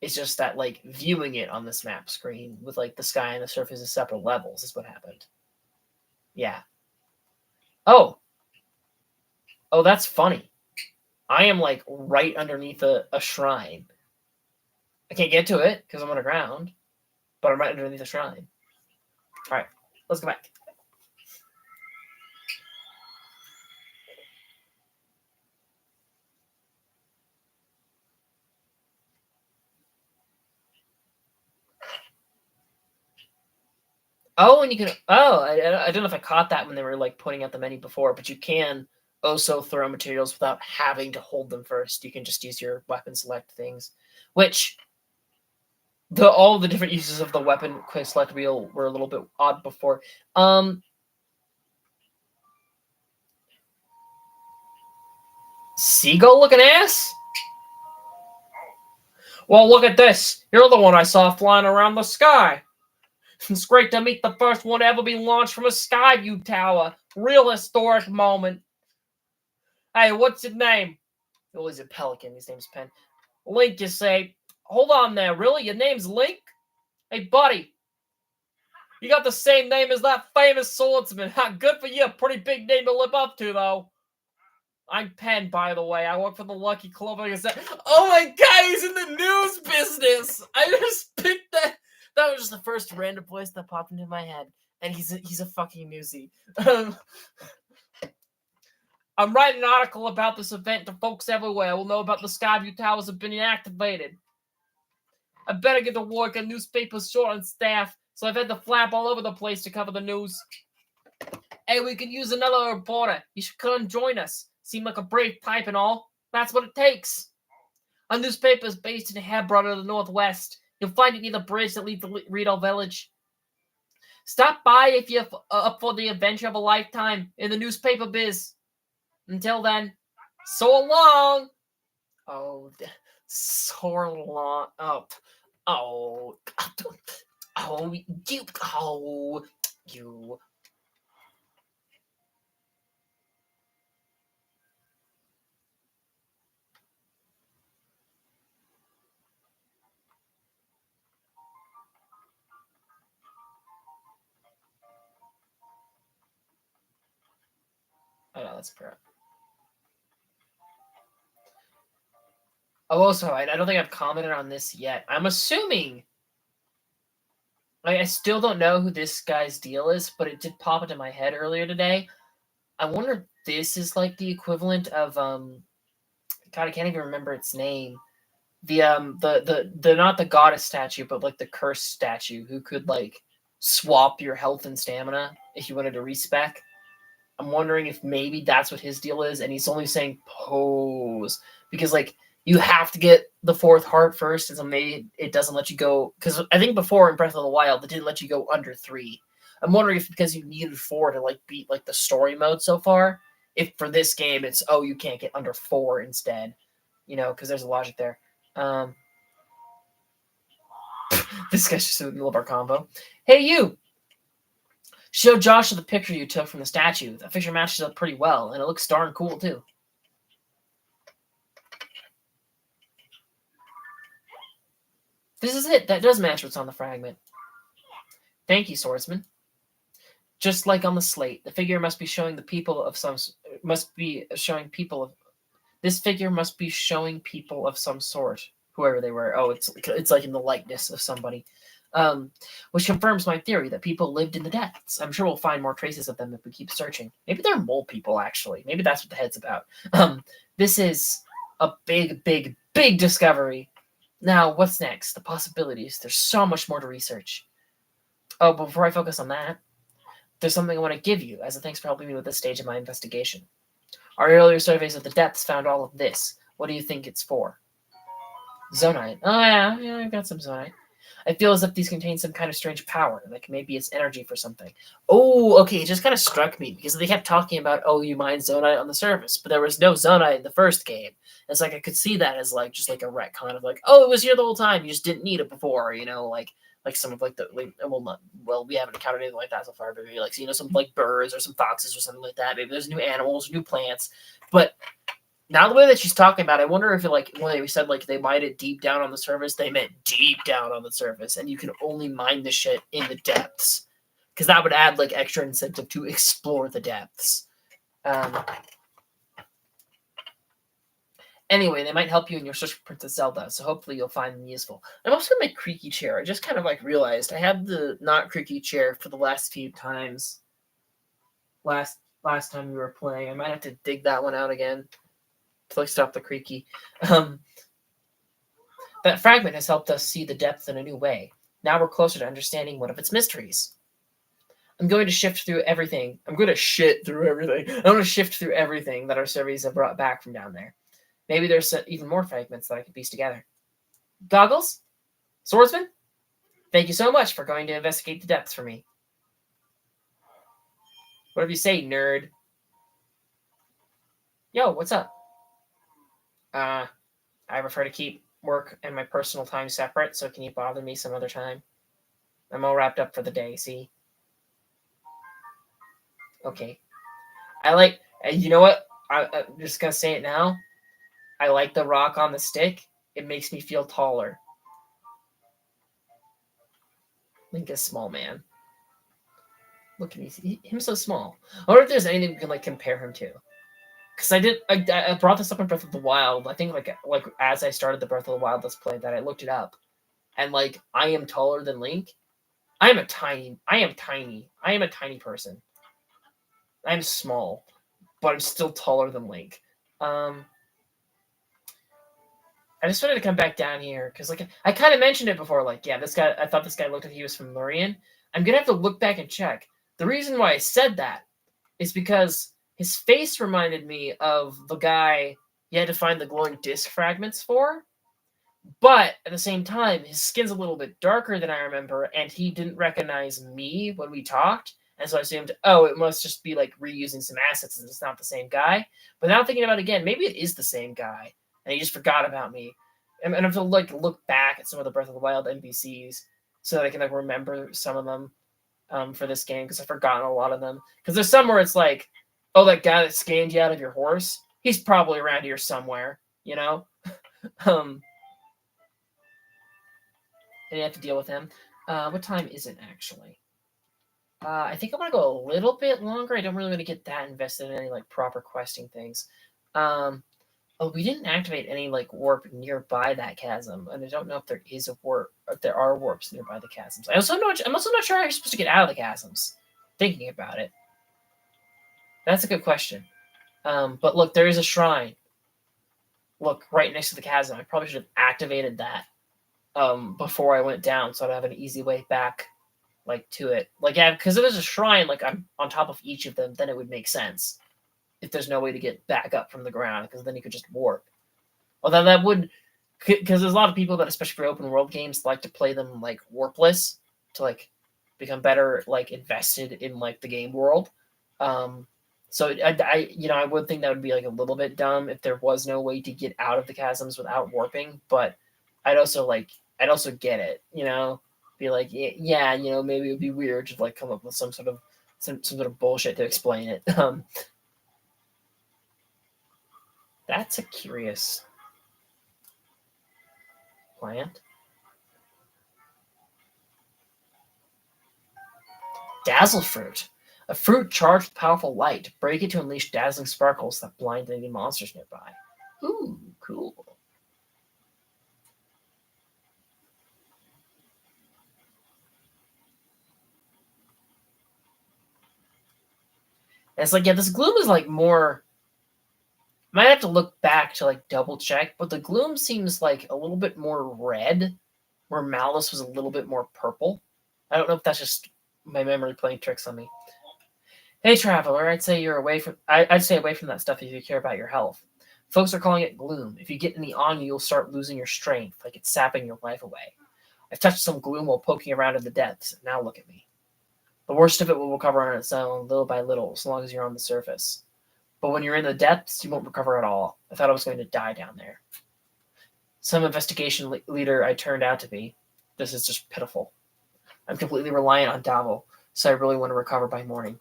It's just that, viewing it on this map screen with, the sky and the surface as separate levels is what happened. Yeah. Oh, that's funny. I am, right underneath a shrine. I can't get to it because I'm underground, but I'm right underneath a shrine. All right, let's go back. Oh, and you can. Oh, I don't know if I caught that when they were pointing out the menu before, but you can also throw materials without having to hold them first. You can just use your weapon select things, which all the different uses of the weapon quick select wheel were a little bit odd before. Seagull looking ass? Well, look at this. You're the one I saw flying around the sky. It's great to meet the first one to ever be launched from a Skyview tower. Real historic moment. Hey, what's your name? Oh, he's a pelican. His name's Pen. Link, you say. Hold on there. Really? Your name's Link? Hey, buddy. You got the same name as that famous swordsman. Good for you. Pretty big name to live up to, though. I'm Pen, by the way. I work for the Lucky Clover Gazette. Oh my god, he's in the news business! I just picked that. That was just the first random voice that popped into my head. And he's a fucking newsie. I'm writing an article about this event to folks everywhere will know about the Skyview Towers have been inactivated. I better get to work on newspapers short on staff, so I've had to flap all over the place to cover the news. Hey, we could use another reporter. You should come and join us. Seem like a brave type and all. That's what it takes. Our newspaper is based in Hebron in the Northwest. You'll find it near the bridge that leads to Rideau Village. Stop by if you're up for the adventure of a lifetime in the newspaper biz. Until then, so long. Oh, so long. You. Oh, no, that's crap. Oh, also, I don't think I've commented on this yet. I'm assuming. I still don't know who this guy's deal is, but it did pop into my head earlier today. I wonder if this is the equivalent of God, I can't even remember its name. The not the goddess statue, but the curse statue who could swap your health and stamina if you wanted to respec. I'm wondering if maybe that's what his deal is, and he's only saying pose because you have to get the fourth heart first, and so maybe it doesn't let you go. Because I think before in Breath of the Wild, it didn't let you go under 3. I'm wondering if because you needed 4 to like beat like the story mode so far, if for this game it's you can't get under 4 instead, because there's a logic there. This guy's just in the middle of our combo. Hey, you! Show Josh the picture you took from the statue. That picture matches up pretty well, and it looks darn cool, too. This is it. That does match what's on the fragment. Thank you, swordsman. Just like on the slate, the figure must be showing the people of some... This figure must be showing people of some sort, whoever they were. Oh, it's like in the likeness of somebody. Which confirms my theory that people lived in the depths. I'm sure we'll find more traces of them if we keep searching. Maybe they're mole people, actually. Maybe that's what the head's about. This is a big, big, big discovery. Now, what's next? The possibilities. There's so much more to research. Oh, but before I focus on that, there's something I want to give you as a thanks for helping me with this stage of my investigation. Our earlier surveys of the depths found all of this. What do you think it's for? Zonite. Oh, yeah, I've got some zonite. I feel as if these contain some kind of strange power, like maybe it's energy for something. Oh, okay, it just kind of struck me, because they kept talking about, you mine zonite on the surface, but there was no zonite in the first game. It's like I could see that as like just like a retcon of like, it was here the whole time, you just didn't need it before, like some of like the we haven't encountered anything like that so far, but maybe like some like birds or some foxes or something like that. Maybe there's new animals, new plants, but now the way that she's talking about it, I wonder if it like when they said like they mined it deep down on the surface, they meant deep down on the surface, and you can only mine the shit in the depths, because that would add like extra incentive to explore the depths. Anyway, they might help you in your search for Princess Zelda, so hopefully you'll find them useful. I'm also gonna make creaky chair. I just kind of like realized I had the not creaky chair for the last few times. Last time we were playing, I might have to dig that one out again. Like stop the creaky. That fragment has helped us see the depth in a new way. Now we're closer to understanding one of its mysteries. I'm going to shift through everything. I'm going to shift through everything that our surveys have brought back from down there. Maybe there's even more fragments that I can piece together. Goggles? Swordsman? Thank you so much for going to investigate the depths for me. Whatever you say, nerd. Yo, what's up? I prefer to keep work and my personal time separate, so can you bother me some other time? I'm all wrapped up for the day, see? Okay. You know what? I'm just gonna say it now. I like the rock on the stick. It makes me feel taller. Link is small, man. Look at him so small. I wonder if there's anything we can like compare him to. Because I brought this up in Breath of the Wild. I think like as I started the Breath of the Wild Let's Play, that I looked it up, and like I am taller than Link. I am tiny. I am a tiny person. I'm small, but I'm still taller than Link. I just wanted to come back down here because like I kind of mentioned it before. Like, yeah, this guy. I thought this guy looked like he was from Lurien. I'm gonna have to look back and check. The reason why I said that is because his face reminded me of the guy you had to find the glowing disc fragments for. But at the same time, his skin's a little bit darker than I remember, and he didn't recognize me when we talked. And so I assumed, it must just be like reusing some assets and it's not the same guy. But now thinking about it again, maybe it is the same guy, and he just forgot about me. And I have to like look back at some of the Breath of the Wild NPCs so that I can like remember some of them for this game, because I've forgotten a lot of them. Because there's some where it's like, that guy that scanned you out of your horse, he's probably around here somewhere, and you have to deal with him. What time is it, actually? I think I want to go a little bit longer. I don't really want to get that invested in any, like, proper questing things. We didn't activate any, like, warp nearby that chasm, and I don't know if there is a warp, if there are warps nearby the chasms. I'm also not sure how you're supposed to get out of the chasms, thinking about it. That's a good question. But look, there is a shrine. Look, right next to the chasm. I probably should have activated that before I went down, so I'd have an easy way back, like, to it. Like, yeah, because if there's a shrine, like, I'm on top of each of them, then it would make sense. If there's no way to get back up from the ground, because then you could just warp. Although that would... Because there's a lot of people that, especially for open world games, like to play them, like, warpless, to, like, become better like invested in like the game world. So I would think that would be like a little bit dumb if there was no way to get out of the chasms without warping, but I'd also get it, be like, yeah, maybe it would be weird to like come up with some sort of bullshit to explain it. That's a curious plant. Dazzle fruit. A fruit charged with powerful light. Break it to unleash dazzling sparkles that blind any monsters nearby. Ooh, cool. And it's like, yeah, this gloom is like more. Might have to look back to like double check, but the gloom seems like a little bit more red, where Malice was a little bit more purple. I don't know if that's just my memory playing tricks on me. Hey, traveler, I'd say you're away from. I'd stay away from that stuff if you care about your health. Folks are calling it gloom. If you get any on you, you'll start losing your strength, like it's sapping your life away. I've touched some gloom while poking around in the depths, and now look at me. The worst of it will recover on its own, little by little, as long as you're on the surface. But when you're in the depths, you won't recover at all. I thought I was going to die down there. Some investigation leader I turned out to be. This is just pitiful. I'm completely reliant on Davil, so I really want to recover by morning.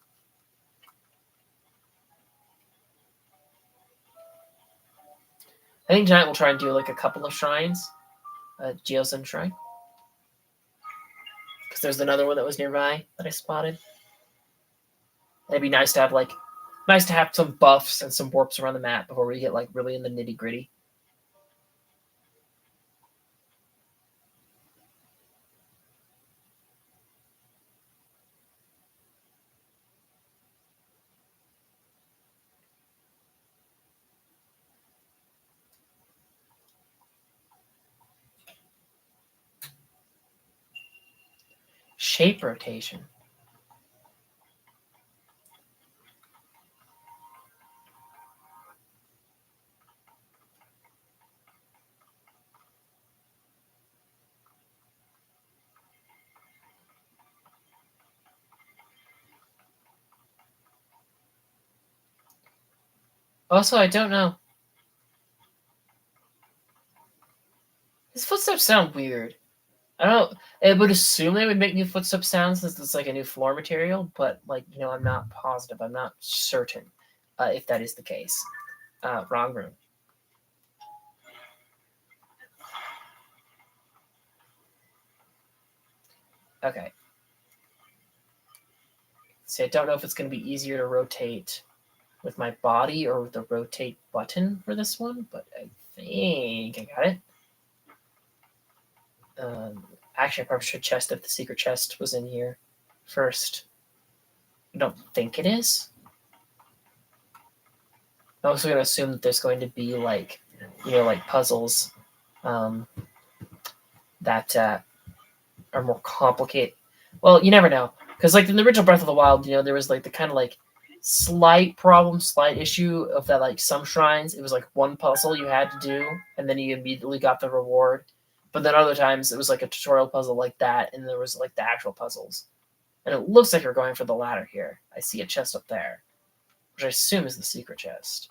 I think tonight we'll try and do like a couple of shrines. Geosun shrine. Because there's another one that was nearby that I spotted. It'd be nice to have some buffs and some warps around the map before we get like really in the nitty gritty. Shape rotation. Also, I don't know. His footsteps sound weird. I don't. I would assume they would make new footstep sounds since it's like a new floor material, but like I'm not positive. I'm not certain if that is the case. Wrong room. Okay. See, I don't know if it's going to be easier to rotate with my body or with the rotate button for this one, but I think I got it. Actually, I probably should test if the secret chest was in here first. I don't think it is. I'm also going to assume that there's going to be like puzzles that are more complicated. Well, you never know. Because like in the original Breath of the Wild, there was like the kind of like slight issue of that like some shrines, it was like one puzzle you had to do, and then you immediately got the reward. But then other times it was like a tutorial puzzle like that, and there was like the actual puzzles. And it looks like you're going for the latter here. I see a chest up there, which I assume is the secret chest.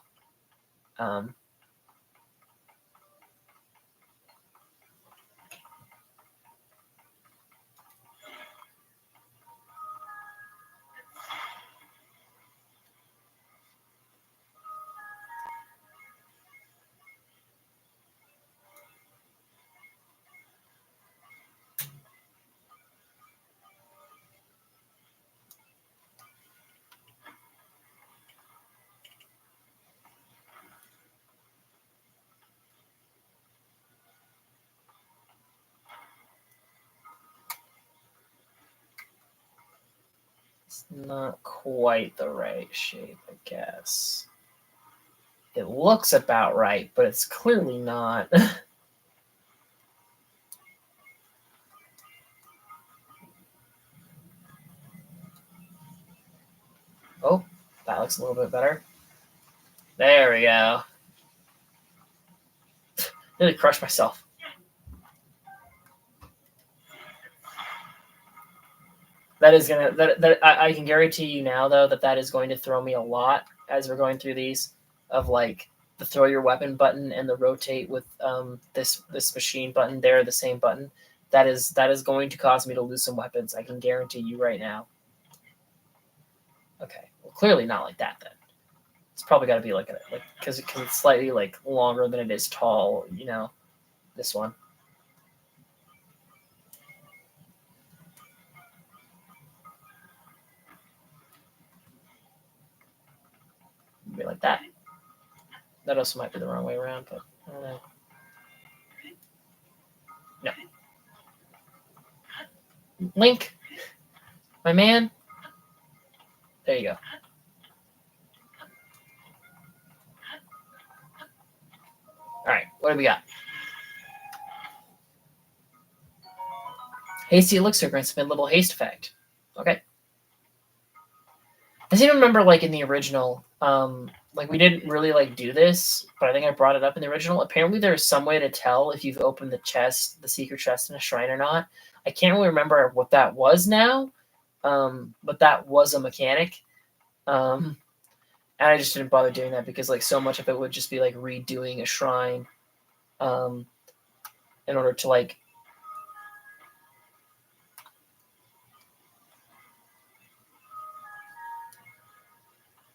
It's not quite the right shape, I guess. It looks about right, but it's clearly not. Oh, that looks a little bit better. There we go. Nearly crushed myself. That is gonna I can guarantee you now though that is going to throw me a lot as we're going through these of like the throw your weapon button and the rotate with this machine button. They're the same button. That is going to cause me to lose some weapons. I can guarantee you right now. Okay, well clearly not like that then. It's probably got to be like because it's slightly like longer than it is tall. You know, this one. Be like that. That also might be the wrong way around, but I don't know. No. Link, my man. There you go. All right, what do we got? Hasty elixir grants a little haste effect. Okay. I seem to remember, like in the original, like we didn't really like do this, but I think I brought it up in the original. Apparently, there's some way to tell if you've opened the chest, the secret chest in a shrine or not. I can't really remember what that was now, but that was a mechanic, and I just didn't bother doing that because like so much of it would just be like redoing a shrine, in order to like.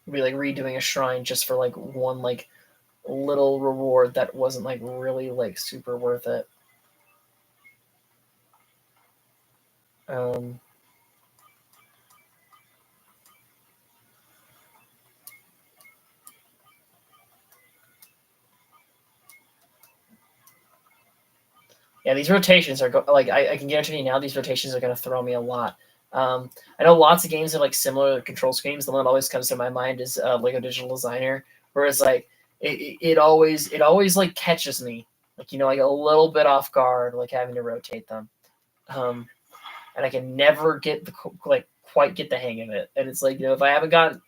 Be like redoing a shrine just for like one like little reward that wasn't like really like super worth it. Yeah, these rotations are like I can guarantee you now these rotations are going to throw me a lot. I know lots of games have like similar control schemes. The one that always comes to my mind is Lego Digital Designer, where it's like it always like catches me, like you know, like a little bit off guard, like having to rotate them, and I can never get the like quite get the hang of it. And it's like, you know, if I haven't gotten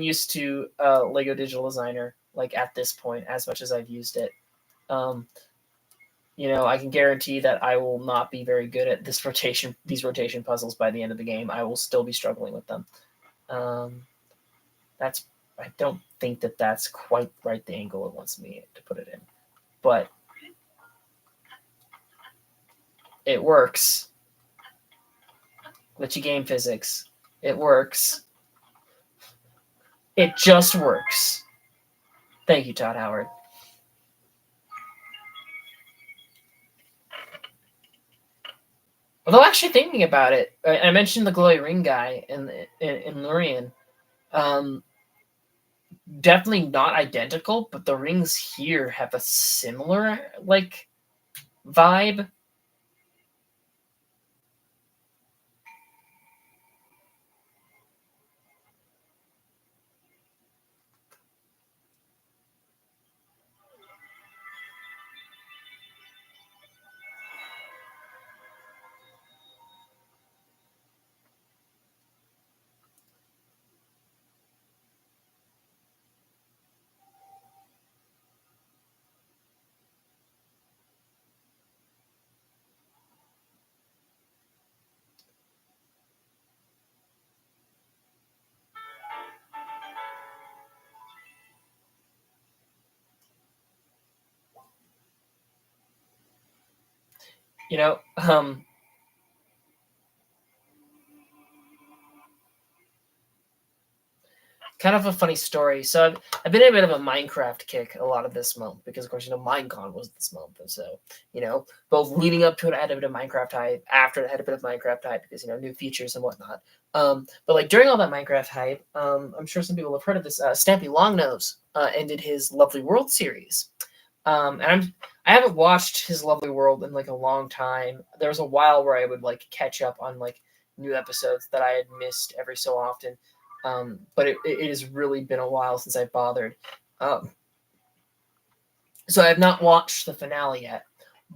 used to Lego Digital Designer like at this point as much as I've used it, you know, I can guarantee that I will not be very good at these rotation puzzles by the end of the game. I will still be struggling with them. I don't think that's quite right the angle it wants me to put it in, but it works. Glitchy game physics. It works. It just works. Thank you, Todd Howard. Although actually thinking about it, I mentioned the glowy ring guy in Lurian. Definitely not identical, but the rings here have a similar like vibe. You know, kind of a funny story. So I've been in a bit of a Minecraft kick a lot of this month because, of course, you know, Minecon was this month. And so, you know, both leading up to it, I had a bit of Minecraft hype. After it, I had a bit of Minecraft hype because, you know, new features and whatnot. But like during all that Minecraft hype, I'm sure some people have heard of this. Stampy Longnose ended his Lovely World series. And I haven't watched his Lovely World in like a long time. There was a while where I would like catch up on like new episodes that I had missed every so often. But it has really been a while since I bothered. So I have not watched the finale yet,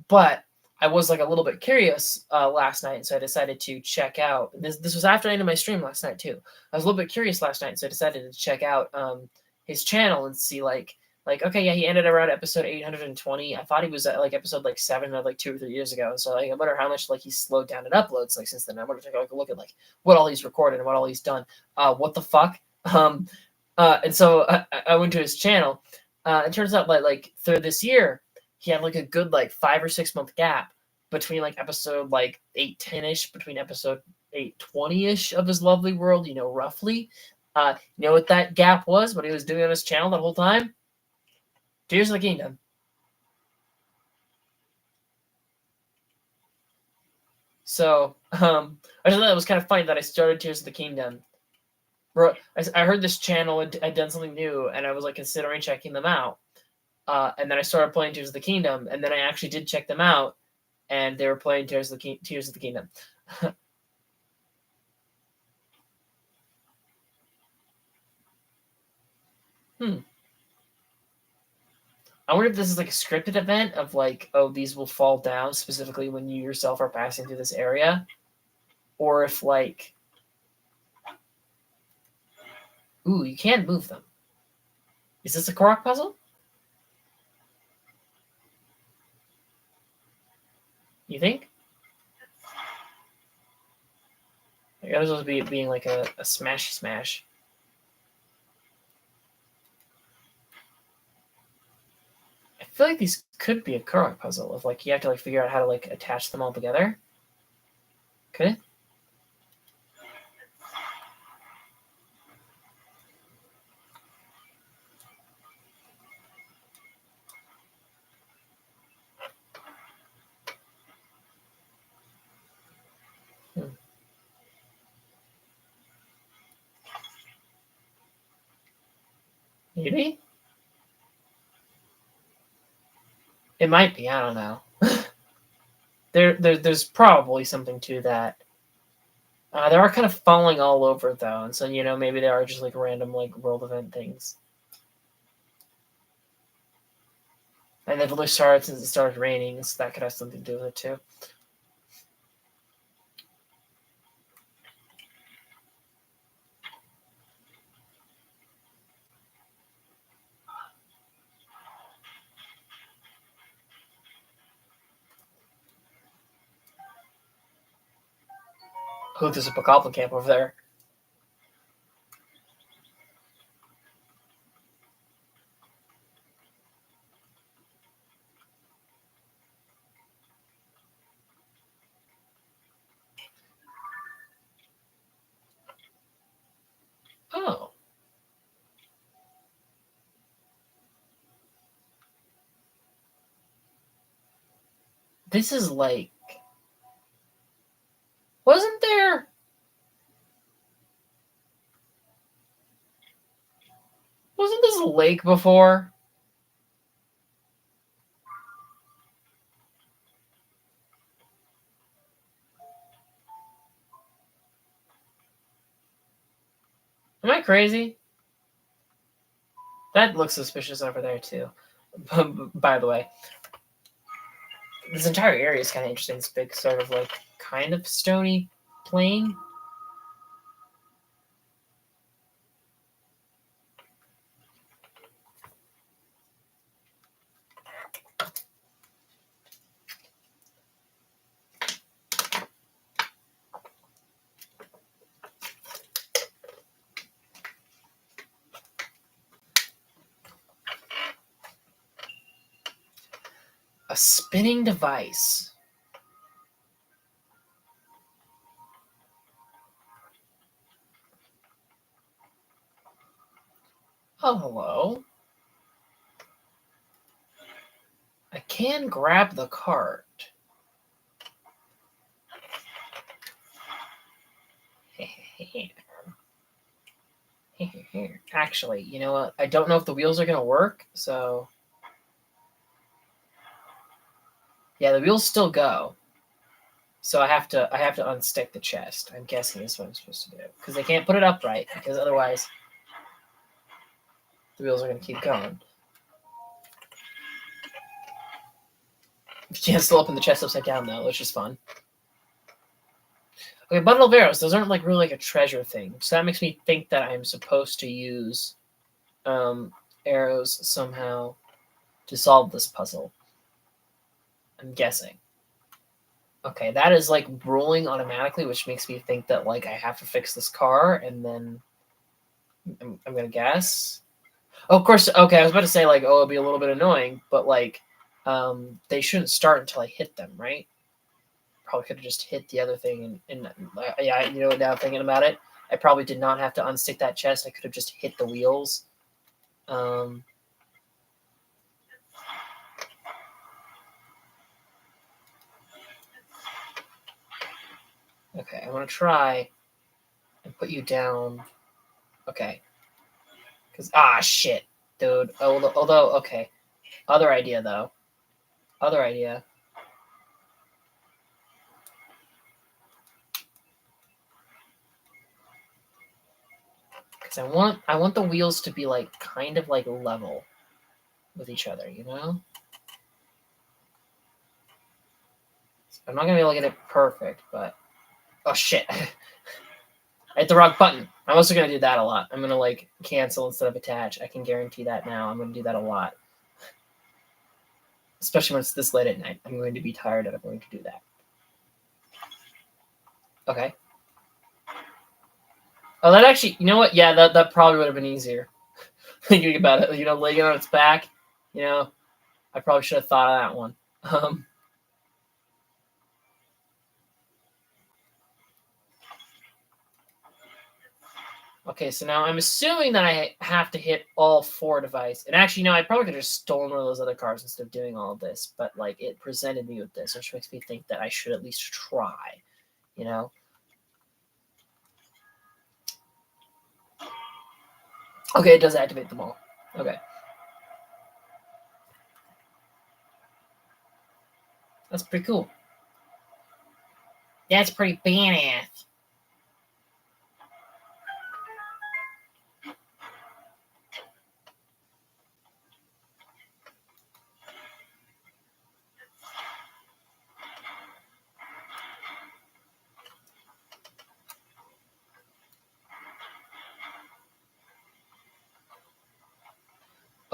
but I was like a little bit curious last night, so I decided to check out. This was after I ended my stream last night too. I was a little bit curious last night, so I decided to check out his channel and see like Like, okay, yeah, he ended around episode 820. I thought he was at like episode like 7 of like 2 or 3 years ago. So like, I wonder how much like he's slowed down in uploads like since then. I want to take like a look at like what all he's recorded and what all he's done. What the fuck? And so I went to his channel. It turns out like through this year, he had like a good like 5 or 6 month gap between like episode like 810-ish, between episode 820-ish of his lovely world, you know, roughly. You know what that gap was? What he was doing on his channel that whole time? Tears of the Kingdom. So, I thought that was kind of funny that I started Tears of the Kingdom. I heard this channel had done something new, and I was like considering checking them out. And then I started playing Tears of the Kingdom, and then I actually did check them out, and they were playing Tears of the Kingdom. I wonder if this is like a scripted event of like, oh, these will fall down specifically when you yourself are passing through this area, or if like, ooh, you can move them. Is this a Korok puzzle? You think? Like, that supposed to be being like a smash. I feel like these could be a Korok puzzle of like you have to like figure out how to like attach them all together. Could it? Maybe? It might be. I don't know. There's probably something to that. They are kind of falling all over though, and so you know maybe they are just like random like world event things. And it really started since it started raining, so that could have something to do with it too. Oh, there's a Bokoblin camp over there. Oh. This is like... Wasn't there... Wasn't this a lake before? Am I crazy? That looks suspicious over there too. By the way, this entire area is kind of interesting. It's big, sort of like kind of stony plain. A spinning device. Oh, hello. I can grab the cart. Actually, you know what? I don't know if the wheels are gonna work, so yeah, the wheels still go. So I have to unstick the chest. I'm guessing that's what I'm supposed to do because they can't put it upright because otherwise the wheels are gonna keep going. You can't still open the chest upside down though, which is fun. Okay, bundle of arrows. Those aren't like really like a treasure thing, so that makes me think that I'm supposed to use arrows somehow to solve this puzzle. I'm guessing. Okay, that is like rolling automatically, which makes me think that like I have to fix this car, and then I'm gonna guess. Oh, of course. Okay, I was about to say like, oh, it'll be a little bit annoying, but like, they shouldn't start until I hit them, right? Probably could have just hit the other thing, and yeah, you know what? Now thinking about it, I probably did not have to unstick that chest. I could have just hit the wheels. Um, okay, I'm gonna try and put you down. Okay, because shit, dude. Although okay, other idea though. Other idea. Because I want the wheels to be like kind of like level with each other, you know? I'm not gonna be able to get it perfect, but oh shit. I hit the wrong button. I'm also gonna do that a lot. I'm gonna like cancel instead of attach. I can guarantee that now. I'm gonna do that a lot. Especially when it's this late at night. I'm going to be tired and I'm going to do that. Okay. Oh, that actually, you know what? Yeah, that probably would have been easier. Thinking about it, you know, laying on its back, you know, I probably should have thought of that one. Okay, so now I'm assuming that I have to hit all 4 devices. And actually, no, I probably could have just stolen one of those other cars instead of doing all of this. But, like, it presented me with this, which makes me think that I should at least try, you know? Okay, it does activate them all. Okay. That's pretty cool. That's pretty badass.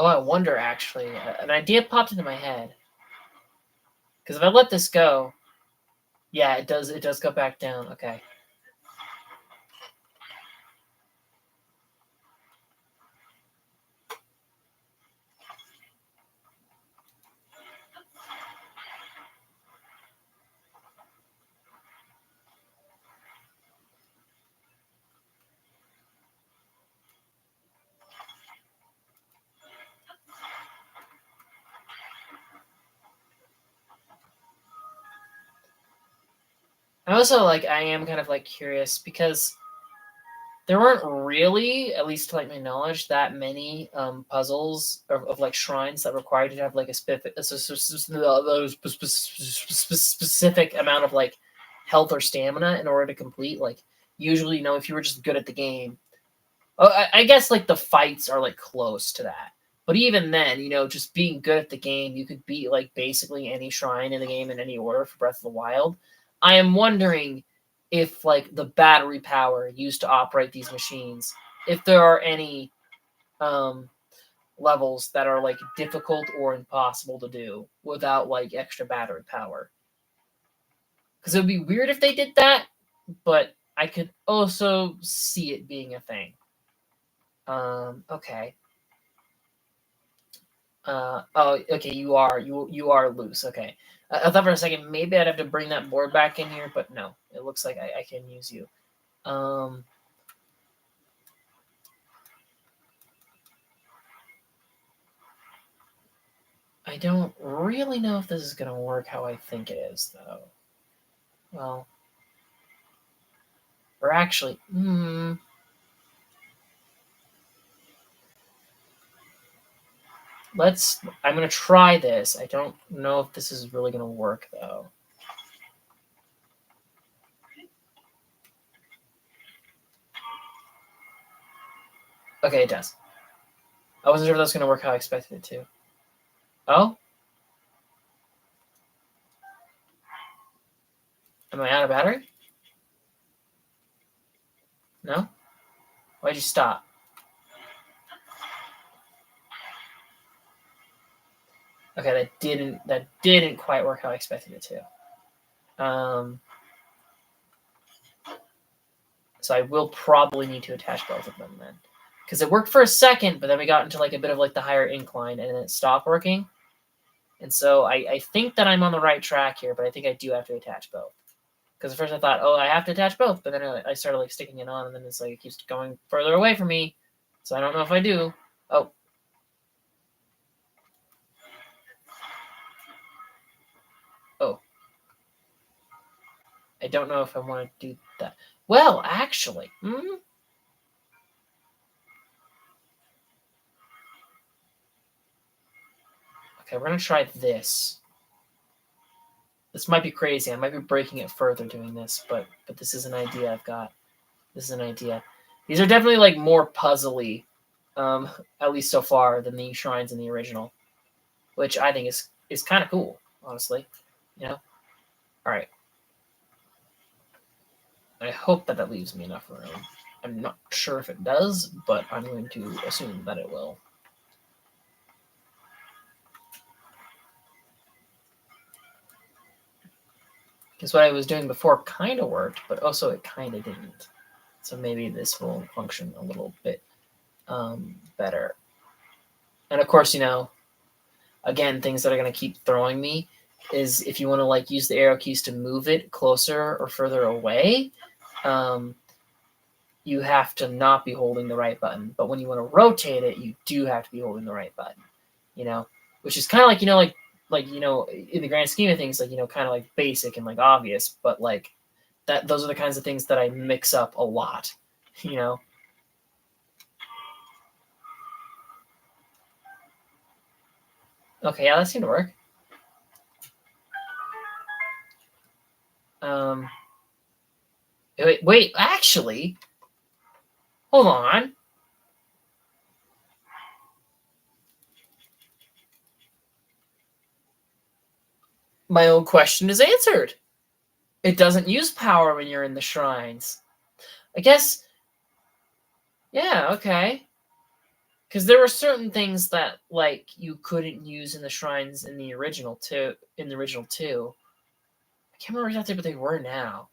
Oh, I wonder, actually. An idea popped into my head. Because if I let this go, yeah, it does go back down. Okay. I also, like, I am kind of, like, curious because there weren't really, at least to like my knowledge, that many puzzles of like shrines that required you to have like a specific amount of like health or stamina in order to complete. Like usually, you know, if you were just good at the game, I guess like the fights are like close to that. But even then, you know, just being good at the game, you could beat like basically any shrine in the game in any order for Breath of the Wild. I am wondering if like the battery power used to operate these machines, if there are any um, levels that are like difficult or impossible to do without like extra battery power. Because it would be weird if they did that, but I could also see it being a thing. Okay. Oh, okay. You are loose. Okay. I thought for a second maybe I'd have to bring that board back in here, but no. It looks like I can use you. Um, I don't really know if this is gonna work how I think it is, though. Well, or actually, let's. I'm gonna try this. I don't know if this is really gonna work, though. Okay, it does. I wasn't sure if that was gonna work how I expected it to. Oh, am I out of battery? No. Why'd you stop? Okay, that didn't quite work how I expected it to. So I will probably need to attach both of them then. Because it worked for a second, but then we got into like a bit of like the higher incline and then it stopped working. And so I think that I'm on the right track here, but I think I do have to attach both. Because at first I thought, oh, I have to attach both, but then I started like sticking it on, and then it's like it keeps going further away from me. So I don't know if I do. Oh. Oh. I don't know if I want to do that. Well, actually. Okay, we're going to try this. This might be crazy. I might be breaking it further doing this, but this is an idea I've got. This is an idea. These are definitely like more puzzly, at least so far, than the shrines in the original, which I think is kind of cool, honestly. You know. All right. I hope that leaves me enough room. I'm not sure if it does, but I'm going to assume that it will. Because what I was doing before kind of worked, but also it kind of didn't. So maybe this will function a little bit better. And of course, again, things that are going to keep throwing me is if you want to like use the arrow keys to move it closer or further away, you have to not be holding the right button. But when you want to rotate it, you do have to be holding the right button. Which is kind of like in the grand scheme of things, like kind of like basic and like obvious, but like those are the kinds of things that I mix up a lot. Okay, yeah, that seemed to work. Wait, actually, hold on. My own question is answered. It doesn't use power when you're in the shrines. I guess, yeah, okay. Because there were certain things that like you couldn't use in the shrines in the original too. I can't remember exactly what they were now.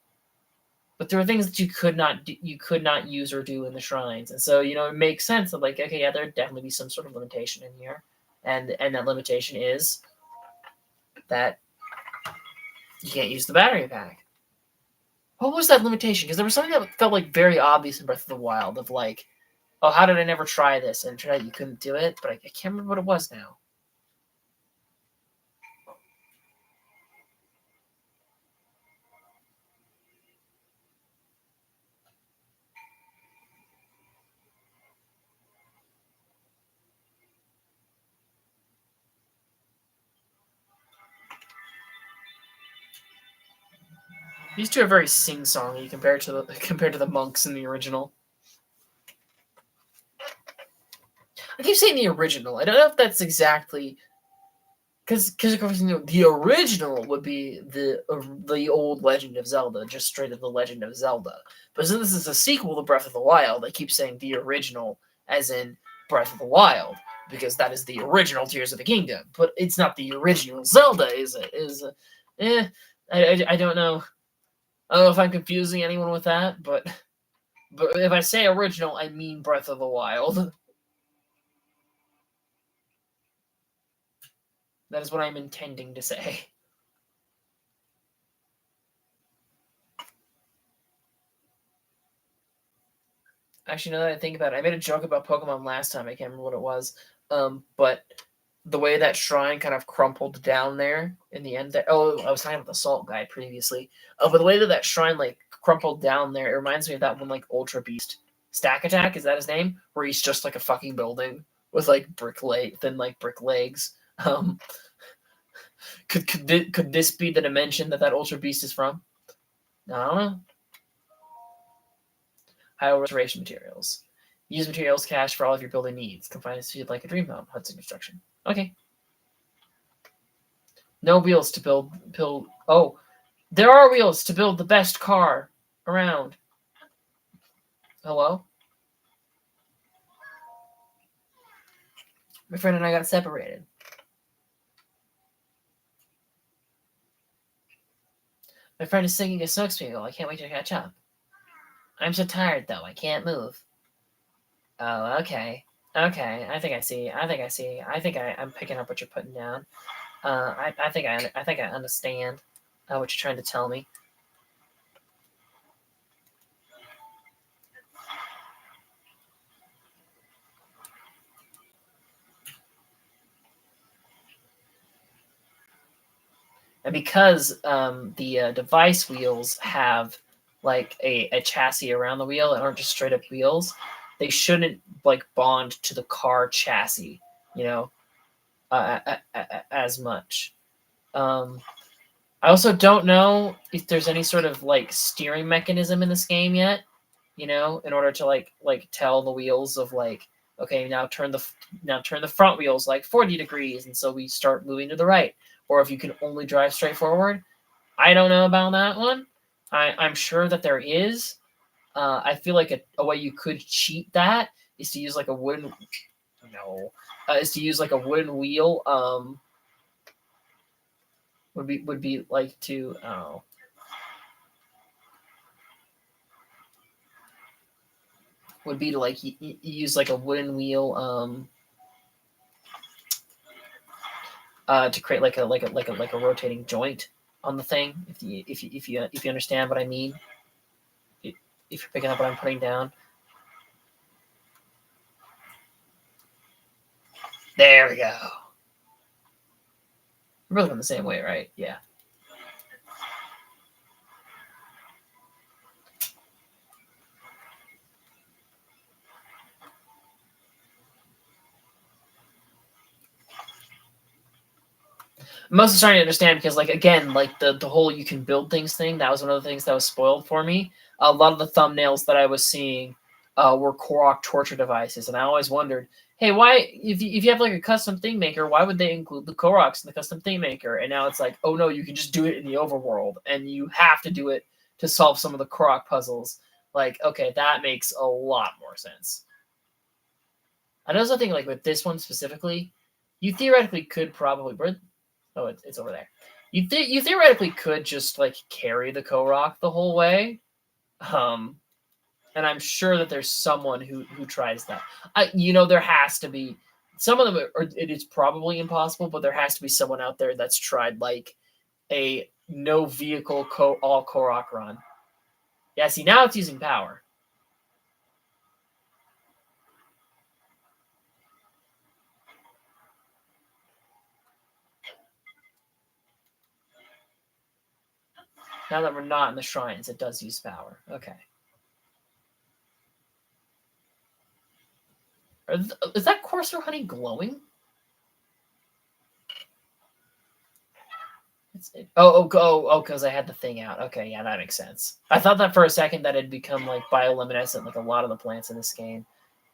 But there were things that you could not use or do in the shrines, and so it makes sense that like, okay, yeah, there'd definitely be some sort of limitation in here, and that limitation is that you can't use the battery pack. What was that limitation? Because there was something that felt like very obvious in Breath of the Wild of like, oh, how did I never try this? And it turned out you couldn't do it, but I can't remember what it was now. These two are very sing-songy compared to the monks in the original. I keep saying the original. I don't know if that's exactly because of course the original would be the old Legend of Zelda, just straight up the Legend of Zelda. But since this is a sequel to Breath of the Wild, I keep saying the original, as in Breath of the Wild, because that is the original Tears of the Kingdom. But it's not the original Zelda, is it? I don't know. I don't know if I'm confusing anyone with that, but if I say original, I mean Breath of the Wild. That is what I'm intending to say. Actually, now that I think about it, I made a joke about Pokemon last time. I can't remember what it was. But the way that shrine kind of crumpled down there in the end there. Oh, I was talking about the Salt Guy previously. But the way that shrine like crumpled down there, it reminds me of that one like Ultra Beast. Stack Attack, is that his name? Where he's just like a fucking building with like brick legs. Could this be the dimension that Ultra Beast is from? I don't know. High restoration materials. Use materials cache for all of your building needs. Confine it to like a dream home. Hudson construction. Okay. No wheels to build. Oh, there are wheels to build the best car around. Hello? My friend and I got separated. My friend is singing a smoke spiegel. I can't wait to catch up. I'm so tired, though. I can't move. Oh, okay. Okay, I think I see. I think I'm picking up what you're putting down. I think I understand what you're trying to tell me. And because the device wheels have like a chassis around the wheel and aren't just straight up wheels, they shouldn't like bond to the car chassis, as much. I also don't know if there's any sort of like steering mechanism in this game yet, in order to like tell the wheels of like, okay, now turn the front wheels like 40 degrees, and so we start moving to the right, or if you can only drive straight forward. I don't know about that one. I'm sure that there is. I feel like a way you could cheat that is to use like a wooden wheel. Would be like to would be to like use like a wooden wheel to create like a rotating joint on the thing. If you understand what I mean, if you're picking up what I'm putting down. There we go. We're both going the same way, right? Yeah. I'm also starting to understand because, like, again, like the whole you can build things thing, that was one of the things that was spoiled for me. A lot of the thumbnails that I was seeing were Korok torture devices, and I always wondered, hey, why, if you have like a custom thing maker, why would they include the Koroks in the custom thing maker? And now it's like, oh no, you can just do it in the overworld, and you have to do it to solve some of the Korok puzzles. Like, okay, that makes a lot more sense. I also think, like, with this one specifically, you theoretically could probably. Oh, it's over there. You theoretically could just like carry the Korok the whole way, and I'm sure that there's someone who tries that. There has to be some of them. It is probably impossible, but there has to be someone out there that's tried like a no vehicle all Korok run. Yeah, see, now it's using power. Now that we're not in the shrines, it does use power. Okay. Is that coarser honey glowing? Because I had the thing out. Okay, yeah, that makes sense. I thought that for a second that had become like bioluminescent, like a lot of the plants in this game.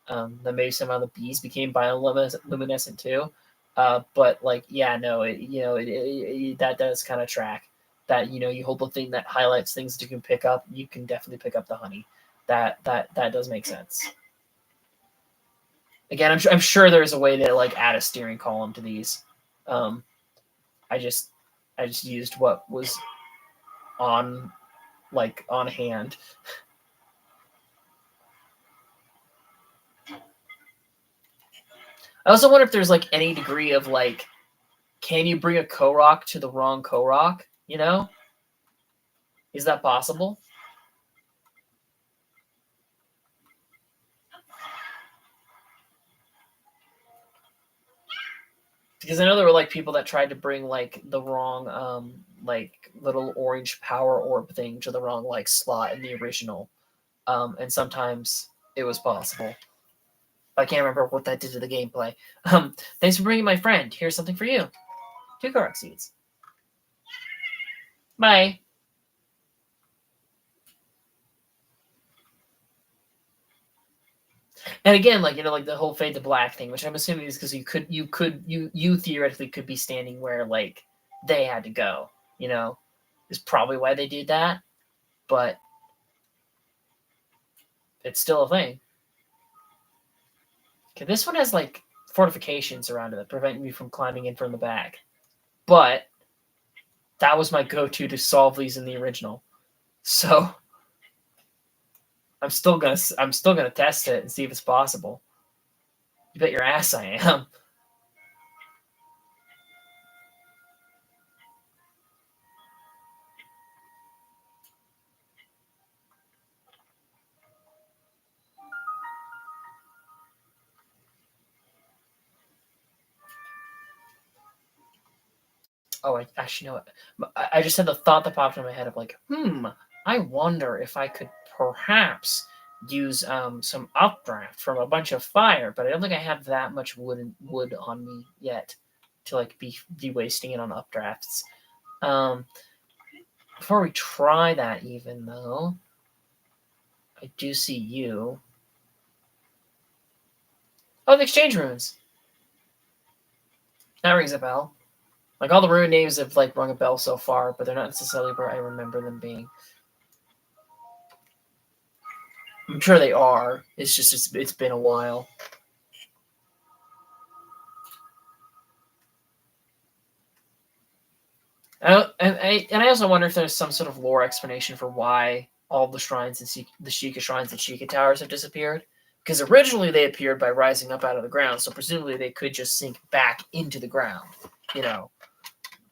That maybe some of the bees became bioluminescent too. But like, yeah, no, that does kind of track. That you hold the thing that highlights things that you can pick up. You can definitely pick up the honey. That does make sense. Again, I'm sure there's a way to like add a steering column to these. I just used what was on hand. I also wonder if there's like any degree of like, can you bring a Korok to the wrong Korok? Is that possible? Because I know there were like people that tried to bring like the wrong like little orange power orb thing to the wrong like slot in the original, and sometimes it was possible. I can't remember what that did to the gameplay. Thanks for bringing my friend. Here's something for you. 2 Korok seeds. Bye. And again, like like the whole fade to black thing, which I'm assuming is because you theoretically could be standing where like they had to go. Is probably why they did that, but it's still a thing. Okay, this one has like fortifications around it that prevent me from climbing in from the back, but That was my go-to to solve these in the original. So I'm still gonna test it and see if it's possible. You bet your ass I am. Oh, I actually know it. I just had the thought that popped in my head of like, I wonder if I could perhaps use some updraft from a bunch of fire, but I don't think I have that much wood on me yet to like be wasting it on updrafts. Before we try that, even though I do see you. Oh, the exchange runes. That rings a bell. Like all the rune names have like rung a bell so far, but they're not necessarily where I remember them being. I'm sure they are. It's just it's been a while. And I also wonder if there's some sort of lore explanation for why all the shrines and the Sheikah shrines and Sheikah towers have disappeared. Because originally they appeared by rising up out of the ground, so presumably they could just sink back into the ground. You know,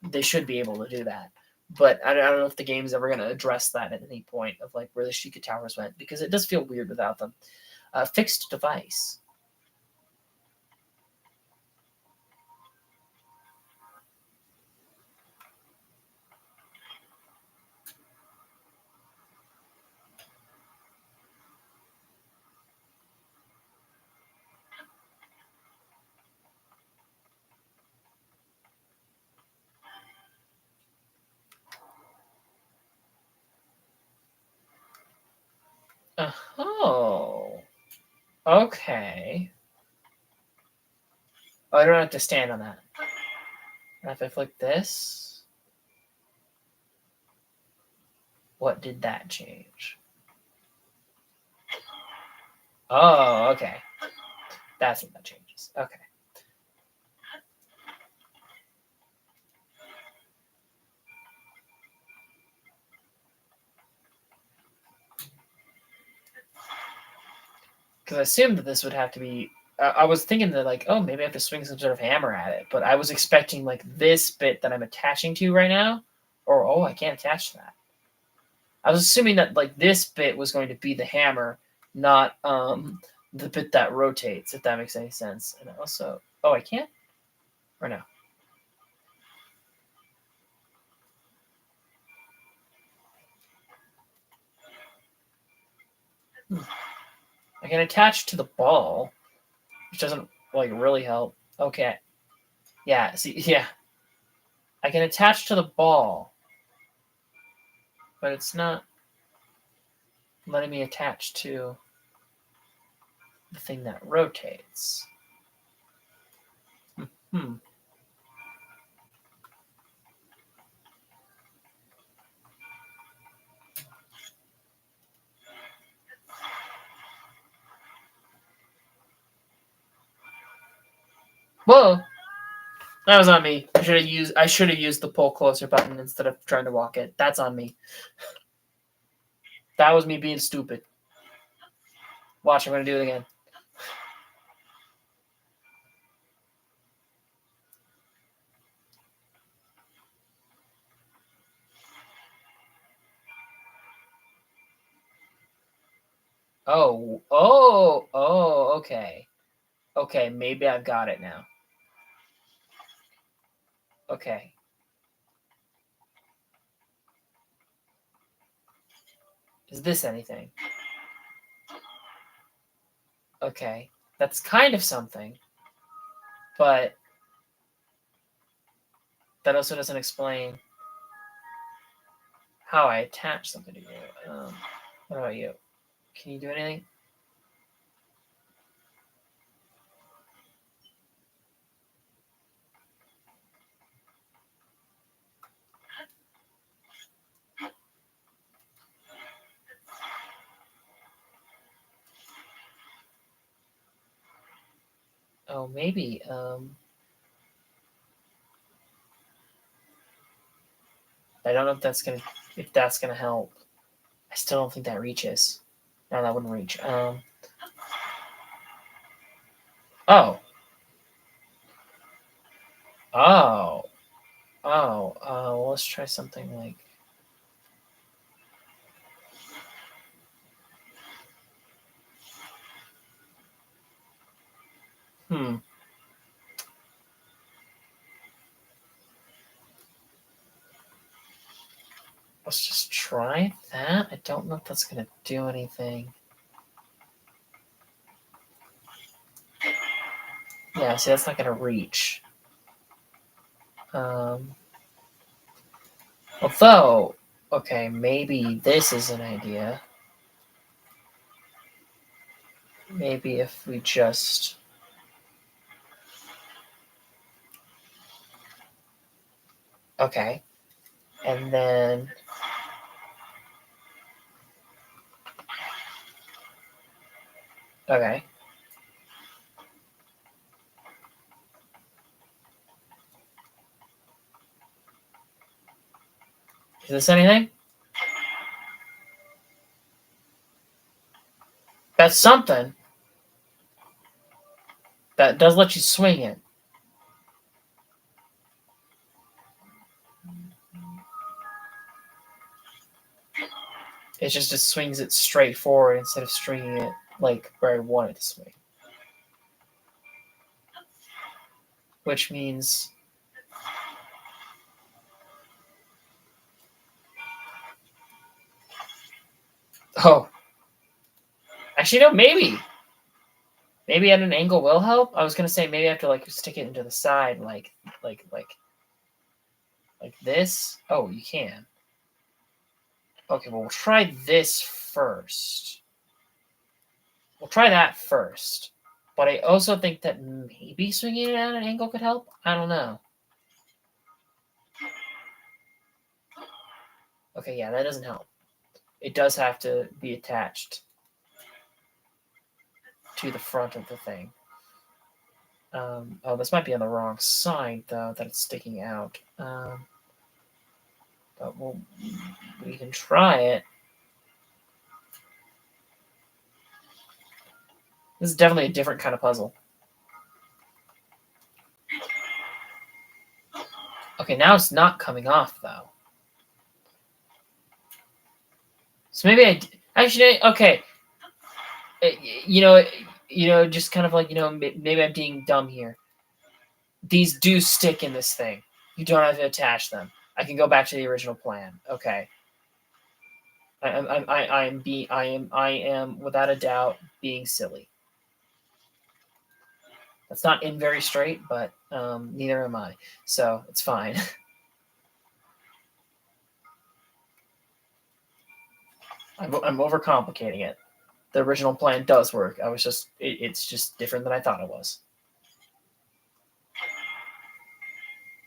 they should be able to do that. But I don't know if the game's ever going to address that at any point of like where the Sheikah towers went, because it does feel weird without them. Fixed device. Oh. Okay. Oh, I don't have to stand on that. If I flick this, what did that change? Oh, okay. That's what that changes. Okay. Because I assumed that this would have to be. I was thinking that like, oh, maybe I have to swing some sort of hammer at it, but I was expecting like this bit that I'm attaching to right now, or oh, I can't attach that. I was assuming that like this bit was going to be the hammer, not the bit that rotates. If that makes any sense. And also, oh, I can't, or no. I can attach to the ball, which doesn't like really help. Okay. Yeah, see, yeah. I can attach to the ball, but it's not letting me attach to the thing that rotates. Hmm. Whoa. That was on me. I should have used the pull closer button instead of trying to walk it. That's on me. That was me being stupid. Watch, I'm gonna do it again. Oh, okay. Okay, maybe I've got it now. Okay. Is this anything? Okay. That's kind of something. But that also doesn't explain how I attach something to you. What about you? Can you do anything? Oh, maybe. I don't know if that's gonna help. I still don't think that reaches. No, that wouldn't reach. Oh. Well, let's try something like. Let's just try that. I don't know if that's gonna do anything. Yeah, see, that's not gonna reach. Although, okay, maybe this is an idea. Maybe if we just. Okay. And then. Okay. Is this anything? That's something. That does let you swing it. It just swings it straight forward instead of stringing it like where I want it to swing. Which means. Oh. Actually, no, maybe. Maybe at an angle will help. I was gonna say maybe I have to like stick it into the side like this. Oh, you can. Okay, well we'll try this first. We'll try that first. But I also think that maybe swinging it at an angle could help. I don't know. Okay, yeah, that doesn't help. It does have to be attached to the front of the thing. Oh, this might be on the wrong side, though, that it's sticking out. But we can try it. This is definitely a different kind of puzzle. Okay, now it's not coming off, though. So maybe actually, okay. Just kind of like, maybe I'm being dumb here. These do stick in this thing. You don't have to attach them. I can go back to the original plan. Okay. I am without a doubt being silly. That's not in very straight, but neither am I. So it's fine. I'm overcomplicating it. The original plan does work. It's just different than I thought it was.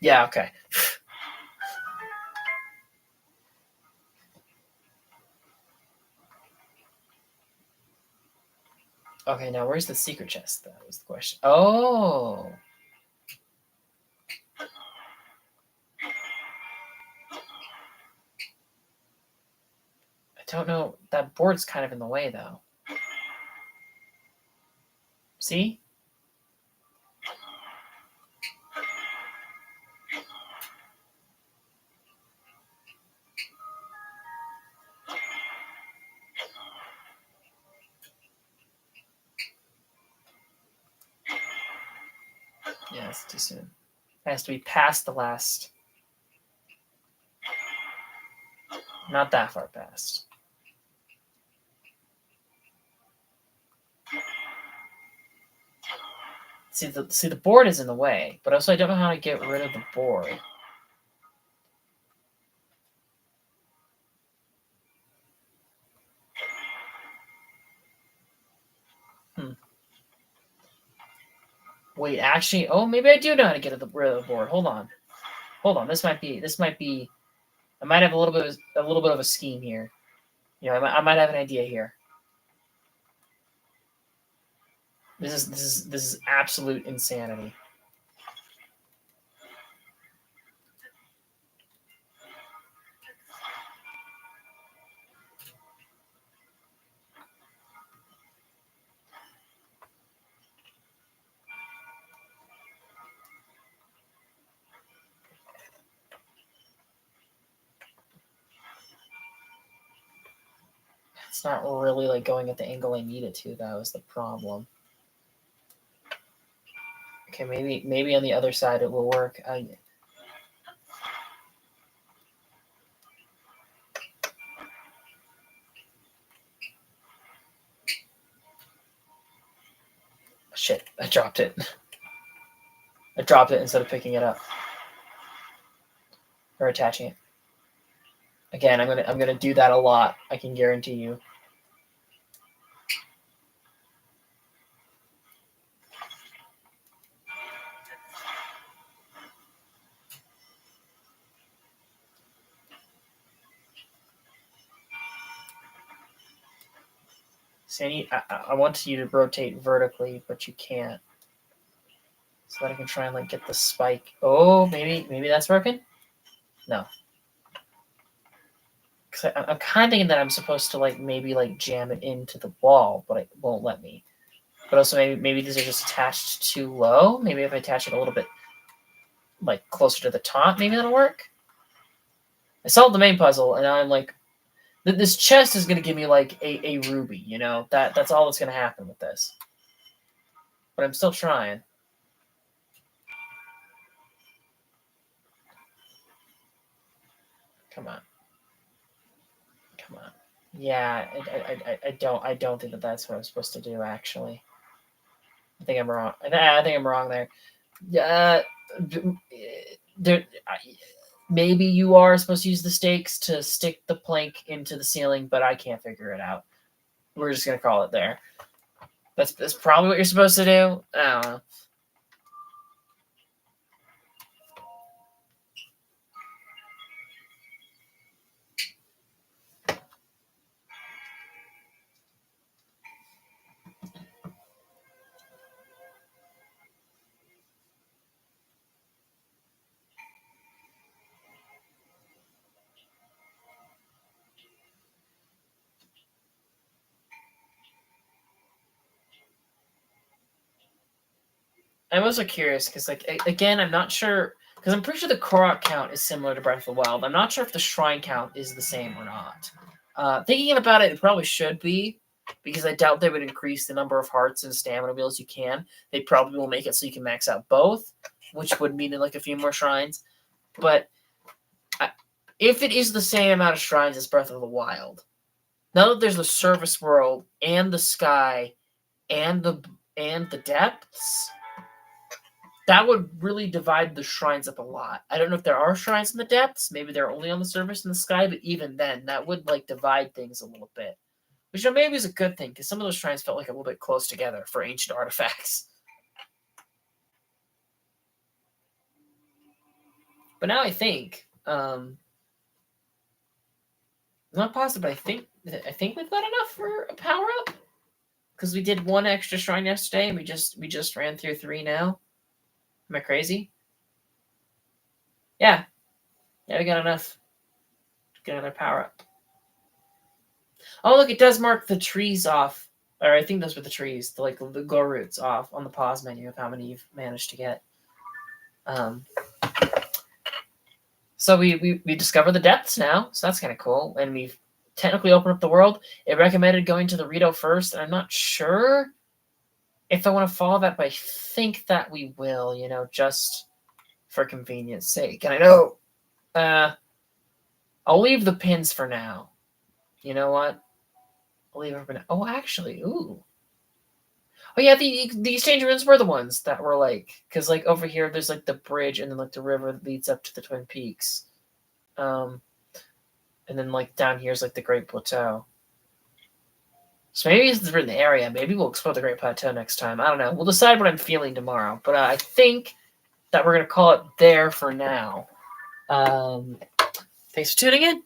Yeah, okay. Okay, now where's the secret chest? That was the question. Oh. I don't know. That board's kind of in the way, though. See? Yeah, it's too soon. It has to be past the last. Not that far past. See, the board is in the way, but also I don't know how to get rid of the board. Wait, actually, maybe I do know how to get rid of the board. Hold on. This might be. I might have a little bit of a scheme here. I might have an idea here. This is absolute insanity. It's not really like going at the angle I need it to, though, is the problem. Okay, maybe on the other side it will work. Shit, I dropped it. I dropped it instead of picking it up. Or attaching it. Again, I'm gonna do that a lot, I can guarantee you. Sandy, I want you to rotate vertically, but you can't. So that I can try and like get the spike. Oh, maybe that's working? No. Because I'm kind of thinking that I'm supposed to like maybe like jam it into the wall, but it won't let me. But also maybe these are just attached too low. Maybe if I attach it a little bit like closer to the top, maybe that'll work. I solved the main puzzle, and now I'm like, this chest is gonna give me like a ruby, you know? That's all that's gonna happen with this. But I'm still trying. Come on. Come on. Yeah, I don't think that that's what I'm supposed to do, actually. I think I'm wrong. I think I'm wrong there. Maybe you are supposed to use the stakes to stick the plank into the ceiling, but I can't figure it out. We're just gonna call it there. That's probably what you're supposed to do. I don't know. I'm also curious because, like, again, I'm not sure because I'm pretty sure the Korok count is similar to Breath of the Wild. I'm not sure if the shrine count is the same or not. Thinking about it, it probably should be because I doubt they would increase the number of hearts and stamina wheels you can. They probably will make it so you can max out both, which would mean like a few more shrines. But if it is the same amount of shrines as Breath of the Wild, now that there's the surface world and the sky and the depths, that would really divide the shrines up a lot. I don't know if there are shrines in the depths. Maybe they're only on the surface in the sky, but even then, that would like divide things a little bit. Which maybe is a good thing, because some of those shrines felt like a little bit close together for ancient artifacts. But now I think, I'm not positive, but I think we've got enough for a power up. Because we did one extra shrine yesterday, and we just ran through 3 now. Am I crazy? Yeah. Yeah, we got enough to get another power up. Oh, look, it does mark the trees off. Or I think those were the trees, the go routes off on the pause menu of how many you've managed to get. So we discovered the depths now, so that's kind of cool. And we've technically opened up the world. It recommended going to the Rito first, and I'm not sure if I want to follow that, but I think that we will, you know, just for convenience sake. And I know I'll leave the pins for now. You know what? I'll leave them for now. Oh, actually, ooh. Oh yeah, the exchange rooms were the ones that were like, because like over here there's like the bridge and then like the river that leads up to the Twin Peaks, and then like down here is like the Great Plateau. So maybe it's in the area. Maybe we'll explore the Great Plateau next time. I don't know. We'll decide what I'm feeling tomorrow. But I think that we're gonna call it there for now. Thanks for tuning in.